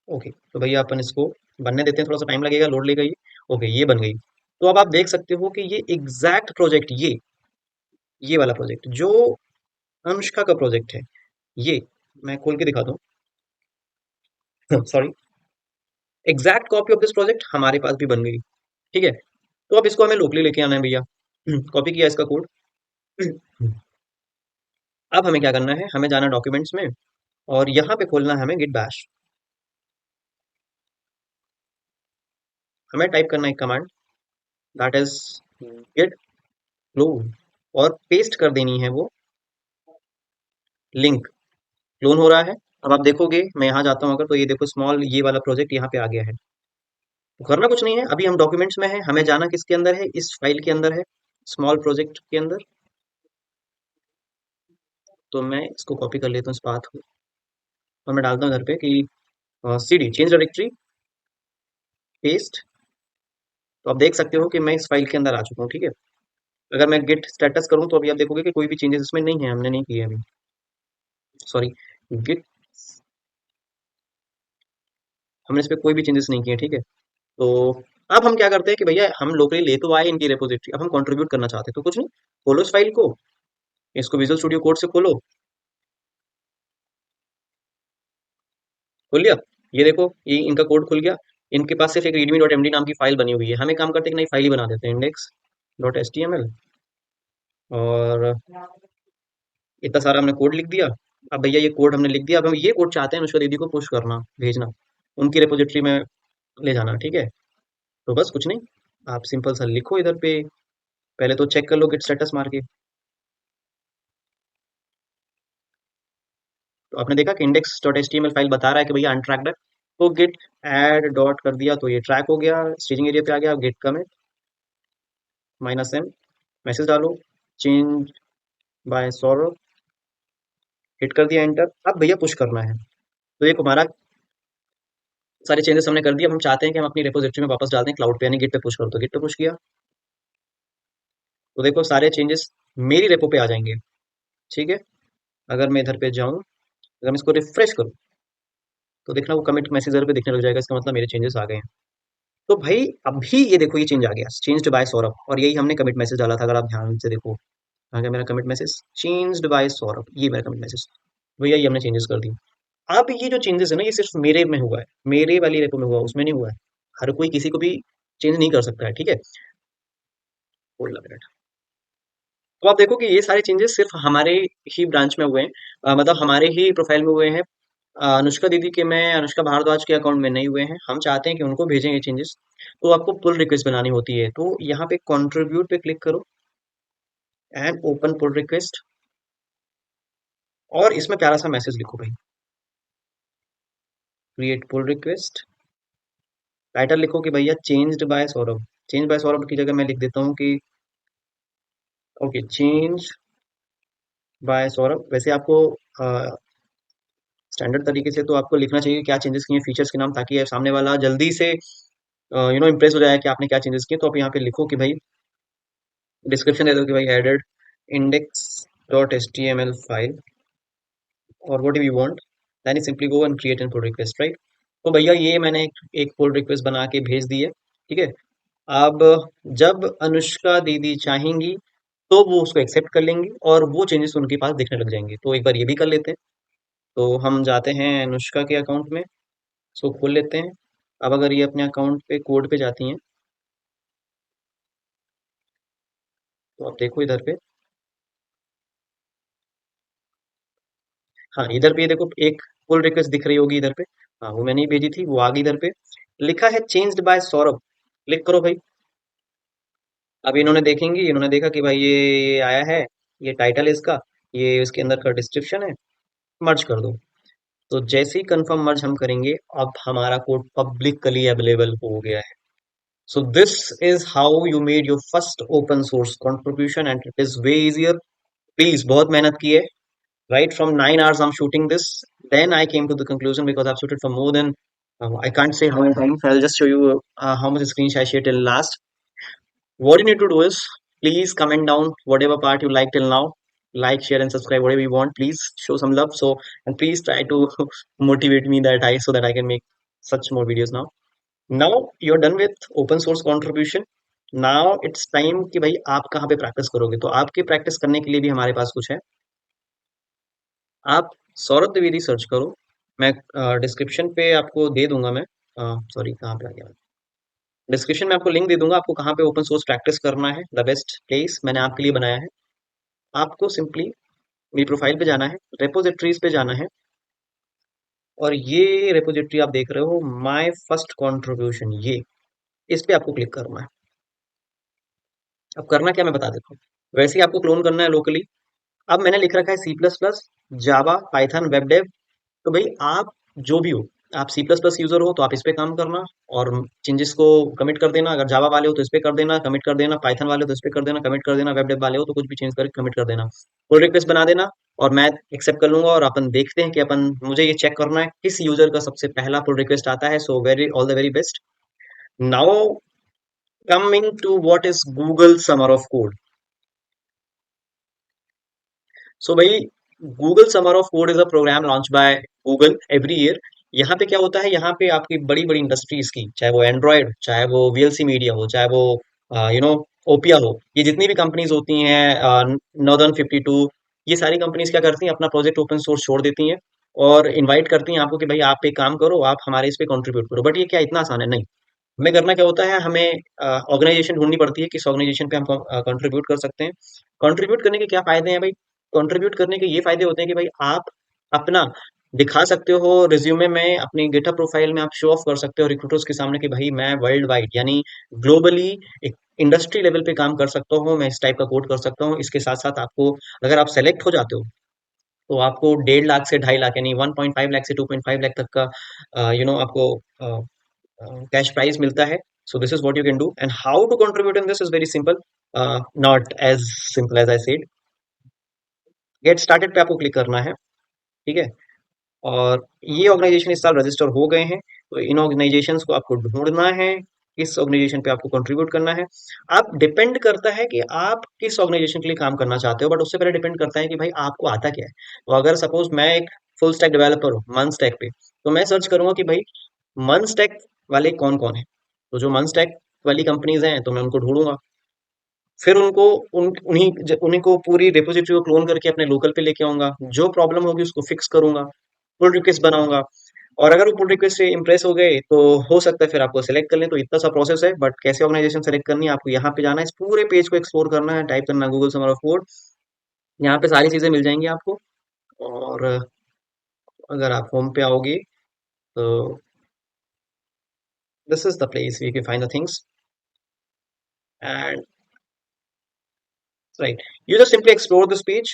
ओके, तो भैया अपन इसको बनने देते हैं, थोड़ा सा टाइम लगेगा, लोड लेगा ये। ओके, ये बन गई। तो अब आप देख सकते हो कि ये एग्जैक्ट प्रोजेक्ट, ये वाला प्रोजेक्ट जो अनुष्का का प्रोजेक्ट है, ये मैं खोल के दिखाता हूँ। Sorry, exact copy of this project हमारे पास भी बन गई। ठीक है। तो अब इसको हमें लोकली लेके आना है भैया। कॉपी किया इसका कोड। अब हमें क्या करना है, हमें जाना डॉक्यूमेंट्स में और यहाँ पे खोलना है हमें गिट बैश। हमें टाइप करना है command, that is git clone, और पेस्ट कर देनी है वो लिंक। क्लोन हो रहा है। अब आप देखोगे, मैं यहाँ जाता हूँ अगर, तो ये देखो स्मॉल ये वाला प्रोजेक्ट यहाँ पे आ गया है। तो करना कुछ नहीं है, अभी हम डॉक्यूमेंट्स में है, हमें जाना किसके अंदर है, इस फाइल के अंदर है, स्मॉल प्रोजेक्ट के अंदर। तो मैं इसको कॉपी कर लेता हूँ इस पाथ को, और मैं डालता हूँ इधर पे कि cd चेंज डायरेक्टरी पेस्ट। तो आप देख सकते हो कि मैं इस फाइल के अंदर आ चुका हूँ, ठीक है। अगर मैं गिट स्टेटस करूँ तो अभी आप देखोगे कि कोई भी चेंजेस इसमें नहीं है, हमने नहीं किए अभी। सॉरी, गिट, हमने इस पे कोई भी चेंजेस नहीं किए, ठीक है। तो अब हम क्या करते हैं कि भैया हम लोकली ले तो आए इनकी रेपोजिटरी, अब हम कंट्रीब्यूट करना चाहते हैं, तो कुछ नहीं, खोलो इस फाइल को, इसको विजुअल स्टूडियो कोड से खोलो। खोल लिया? ये देखो, ये इनका कोड खुल गया। इनके पास सिर्फ एक readme.md नाम की फाइल बनी हुई है। हम एक काम करते हैं कि नई फाइल ही बना देते हैं, index.html। और इतना सारा हमने कोड लिख दिया। अब भैया ये कोड हमने लिख दिया, अब हम ये कोड चाहते हैं अनुष्का दीदी को पुश करना, भेजना, उनकी रेपोजिटरी में ले जाना, ठीक है। तो बस कुछ नहीं, आप सिंपल सा लिखो इधर पे, पहले तो चेक कर लो गिट स्टेटस मार के। तो आपने देखा कि index.html फाइल बता रहा है कि भैया अनट्रैक्ड है। तो गिट ऐड डॉट कर दिया तो ये ट्रैक हो गया, स्टेजिंग एरिया पे आ गया। गिट कमिट -m, मैसेज डालो, चेंज बाय सौरभ, हिट कर दिया एंटर। अब भैया पुश करना है। तो देखो हमारा सारे चेंजेस हमने कर दिए। अब हम चाहते हैं कि हम अपनी रेपोजिटरी में वापस डाल दें क्लाउड पे, यानी गिट पे पुश करो, तो गिट पे पुश किया। तो देखो सारे चेंजेस मेरी रेपो पे आ जाएंगे, ठीक है। अगर मैं इधर पे जाऊं, अगर मैं इसको रिफ्रेश करूं, तो देखना वो कमिट मैसेज इधर पे दिखने लग जाएगा, इसका मतलब मेरे चेंजेस आ गए हैं। तो भाई अभी ये देखो, ये चेंज आ गया, चेंज्ड बाय सौरभ, और यही हमने कमिट मैसेज डाला था, अगर आप ध्यान से देखो। आ गया मेरा commit message, changed by Saurabh, ये मेरा कमिट मैसेज। भैया ये हमने चेंजेस कर दी। अब ये जो चेंजेस है ना, ये सिर्फ मेरे में हुआ है, मेरे वाली रेपो में हुआ है, उसमें नहीं हुआ है। हर कोई किसी को भी चेंज नहीं कर सकता है, ठीक है। Hold a minute. तो आप देखो कि ये सारे चेंजेस सिर्फ हमारे ही ब्रांच में हुए हैं, मतलब हमारे ही प्रोफाइल में हुए हैं। अनुष्का दीदी के में, अनुष्का भारद्वाज के अकाउंट में नहीं हुए हैं। हम चाहते हैं कि उनको भेजें ये चेंजेस, तो आपको पुल रिक्वेस्ट बनानी होती है। तो यहाँ पे कंट्रीब्यूट पे क्लिक करो एंड ओपन पुल रिक्वेस्ट, और इसमें प्यारा सा मैसेज लिखो भाई, क्रिएट पुल रिक्वेस्ट। टाइटल लिखो कि भैया changed by Saurabh. Change bye Saurabh की जगह मैं लिख देता हूँ कि ओके, चेंज बाय सौरभ। वैसे आपको स्टैंडर्ड तरीके से तो आपको लिखना चाहिए क्या चेंजेस किए, फीचर्स के नाम, ताकि सामने वाला जल्दी से इम्प्रेस हो जाए कि आपने क्या चेंजेस किए। तो आप यहाँ पे लिखो कि भाई, डिस्क्रिप्शन दे दो कि भाई added index dot H T M L file, और what you want, then you simply go and create an pull request, right. तो भैया ये मैंने एक पुल रिक्वेस्ट बना के भेज दी है, ठीक है। अब जब अनुष्का दीदी चाहेंगी तो वो उसको एक्सेप्ट कर लेंगी, और वो चेंजेस उनके पास दिखने लग जाएंगे। तो एक बार ये भी कर लेते हैं। तो हम जाते हैं अनुष्का के अकाउंट में, इसको खोल लेते हैं। अब अगर ये अपने अकाउंट पे कोड पे जाती हैं, तो आप देखो इधर पे, हाँ इधर पे ये देखो एक पुल रिक्वेस्ट दिख रही होगी इधर पे। हाँ वो मैंने ही भेजी थी, वो आ गई इधर पे, लिखा है चेंज्ड बाय सौरभ। क्लिक करो भाई। अब इन्होंने देखेंगी, इन्होंने देखा कि भाई ये आया है, ये टाइटल है इसका, ये इसके अंदर का डिस्क्रिप्शन है, मर्ज कर दो। तो जैसे ही कंफर्म मर्ज हम करेंगे, अब हमारा कोड पब्लिकली अवेलेबल हो गया है। So this is how you made your first open source contribution, and it is way easier. Please, बहुत मेहनत की है, right from 9 hours I'm shooting this. Then I came to the conclusion, because I've shooted for more than I can't say how many times. I'll just show you how much screen I shared till last. What you need to do is, please comment down whatever part you like till now, like, share, and subscribe, whatever you want. Please show some love. So, and please try to motivate me that I so that I can make such more videos now. Now you're done with open source contribution. Now it's time कि भाई आप कहाँ पे practice करोगे। तो आपकी practice करने के लिए भी हमारे पास कुछ है। आप सौरभ द्विवेदी सर्च करो, मैं डिस्क्रिप्शन पे आपको दे दूंगा मैं। सॉरी, कहाँ पे आ गया, डिस्क्रिप्शन में आपको लिंक दे दूंगा, आपको कहाँ पे ओपन सोर्स प्रैक्टिस करना है, द बेस्ट प्लेस मैंने आपके लिए बनाया है। आपको सिंपली मेरी प्रोफाइल पे जाना है, रेपोजिटरीज पे जाना है, और ये रेपोजिटरी आप देख रहे हो माय फर्स्ट कंट्रीब्यूशन, ये इस पे आपको क्लिक करना है। अब करना क्या मैं बता देता हूँ। वैसे ही आपको क्लोन करना है लोकली। अब मैंने लिख रखा है सी प्लस प्लस, जावा, पाइथन, वेब डेव। तो भाई आप जो भी हो, आप सी प्लस प्लस यूजर हो तो आप इस पे काम करना और चेंजेस को कमिट कर देना। अगर जावा वाले हो तो इस पे कर देना, कमिट कर देना। पाइथन वाले हो तो इस पे कर देना, कमिट कर देना। वेब डेव वाले हो तो कुछ भी चेंज करके कमिट कर देना। पुल रिक्वेस्ट बना देना और मैं एक्सेप्ट कर लूंगा, और अपन देखते हैं कि अपन, मुझे ये चेक करना है किस यूजर का सबसे पहला पुल रिक्वेस्ट आता है। So very all the very best. Now coming to what is Google summer of Code. So भाई, Google summer of Code is a program launch by Google every year. यहाँ पे क्या होता है, यहाँ पे आपकी बड़ी बड़ी इंडस्ट्रीज की, चाहे वो एंड्रॉयड, चाहे वो वीएलसी मीडिया हो, चाहे वो यू नो ओपिया हो, ये जितनी भी कंपनीज होती हैं, नॉर्दर्न 52, ये सारी कंपनीज क्या करती हैं, अपना प्रोजेक्ट ओपन सोर्स छोड़ देती हैं और इनवाइट करती हैं आपको कि भाई आप एक काम करो, आप हमारे इस पे कंट्रीब्यूट करो। बट ये क्या इतना आसान है? नहीं। हमें करना क्या होता है, हमें ऑर्गेनाइजेशन ढूंढनी पड़ती है किस ऑर्गेनाइजेशन पे हम कंट्रीब्यूट कर सकते हैं। कंट्रीब्यूट करने के क्या फायदे हैं भाई? कंट्रीब्यूट करने के ये फायदे होते हैं कि भाई आप अपना दिखा सकते हो रिज्यूमे में, अपनी गिटहब प्रोफाइल में आप शो ऑफ कर सकते हो रिक्रूटर्स के सामने कि भाई मैं वर्ल्ड वाइड यानी ग्लोबली एक इंडस्ट्री लेवल पे काम कर सकता हूँ, मैं इस टाइप का कोड कर सकता हूँ। इसके साथ साथ आपको, अगर आप सेलेक्ट हो जाते हो, तो आपको 1.5 लाख से 2.5 लाख यानी 1.5 लाख से 2.5 लाख तक का आपको कैश प्राइज मिलता है। So this is what you can do, and how to contribute in this is very simple, not as simple as I said. Get started पे आपको क्लिक करना है, ठीक है। और ये ऑर्गेनाइजेशन इस साल रजिस्टर हो गए हैं, तो इन ऑर्गेनाइजेशंस को आपको ढूंढना है, किस ऑर्गेनाइजेशन पे आपको कंट्रीब्यूट करना है। आप डिपेंड करता है कि आप किस ऑर्गेनाइजेशन के लिए काम करना चाहते हो, बट उससे पहले डिपेंड करता है कि भाई आपको आता क्या है। तो अगर सपोज मैं एक फुल स्टैक डेवलपर हूँ मन स्टैक पे, तो मैं सर्च करूंगा कि भाई मन स्टैक वाले कौन कौन है। तो जो मन स्टैक वाली कंपनीज हैं तो मैं उनको ढूंढूंगा, फिर उनको उन्हीं को पूरी रिपोजिटरी को क्लोन करके अपने लोकल पे लेके आऊंगा, जो प्रॉब्लम होगी उसको फिक्स करूंगा, पुल रिक्वेस्ट बनाऊंगा। और अगर वो पुल रिक्वेस्ट से इंप्रेस हो गए तो हो सकता है फिर आपको सेलेक्ट कर लें। तो इतना सा प्रोसेस है, बट कैसे ऑर्गेनाइजेशन सेलेक्ट करनी है, आपको यहाँ पे जाना है, इस पूरे पेज को एक्सप्लोर करना है, टाइप करना है गूगल समर ऑफ कोड। यहाँ पे सारी चीजें मिल जाएंगी आपको। और अगर आप होम पे आओगे तो this is the place we can find the things, and right, you just simply explore this page.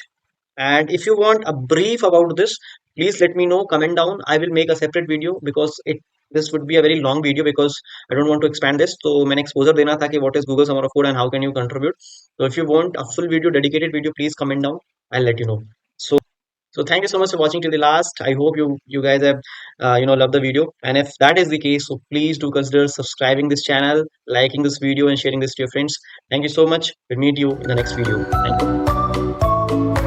And if you want a brief about this, please let me know, comment down. I will make a separate video because this would be a very long video because I don't want to expand this. So मैंने exposure देना था कि what is Google Summer of Code and how can you contribute. So if you want a full video, dedicated video, please comment down. I'll let you know. So so thank you so much for watching till the last. I hope you guys have loved the video. And if that is the case, so please do consider subscribing this channel, liking this video, and sharing this to your friends. Thank you so much. We'll meet you in the next video. Thank you.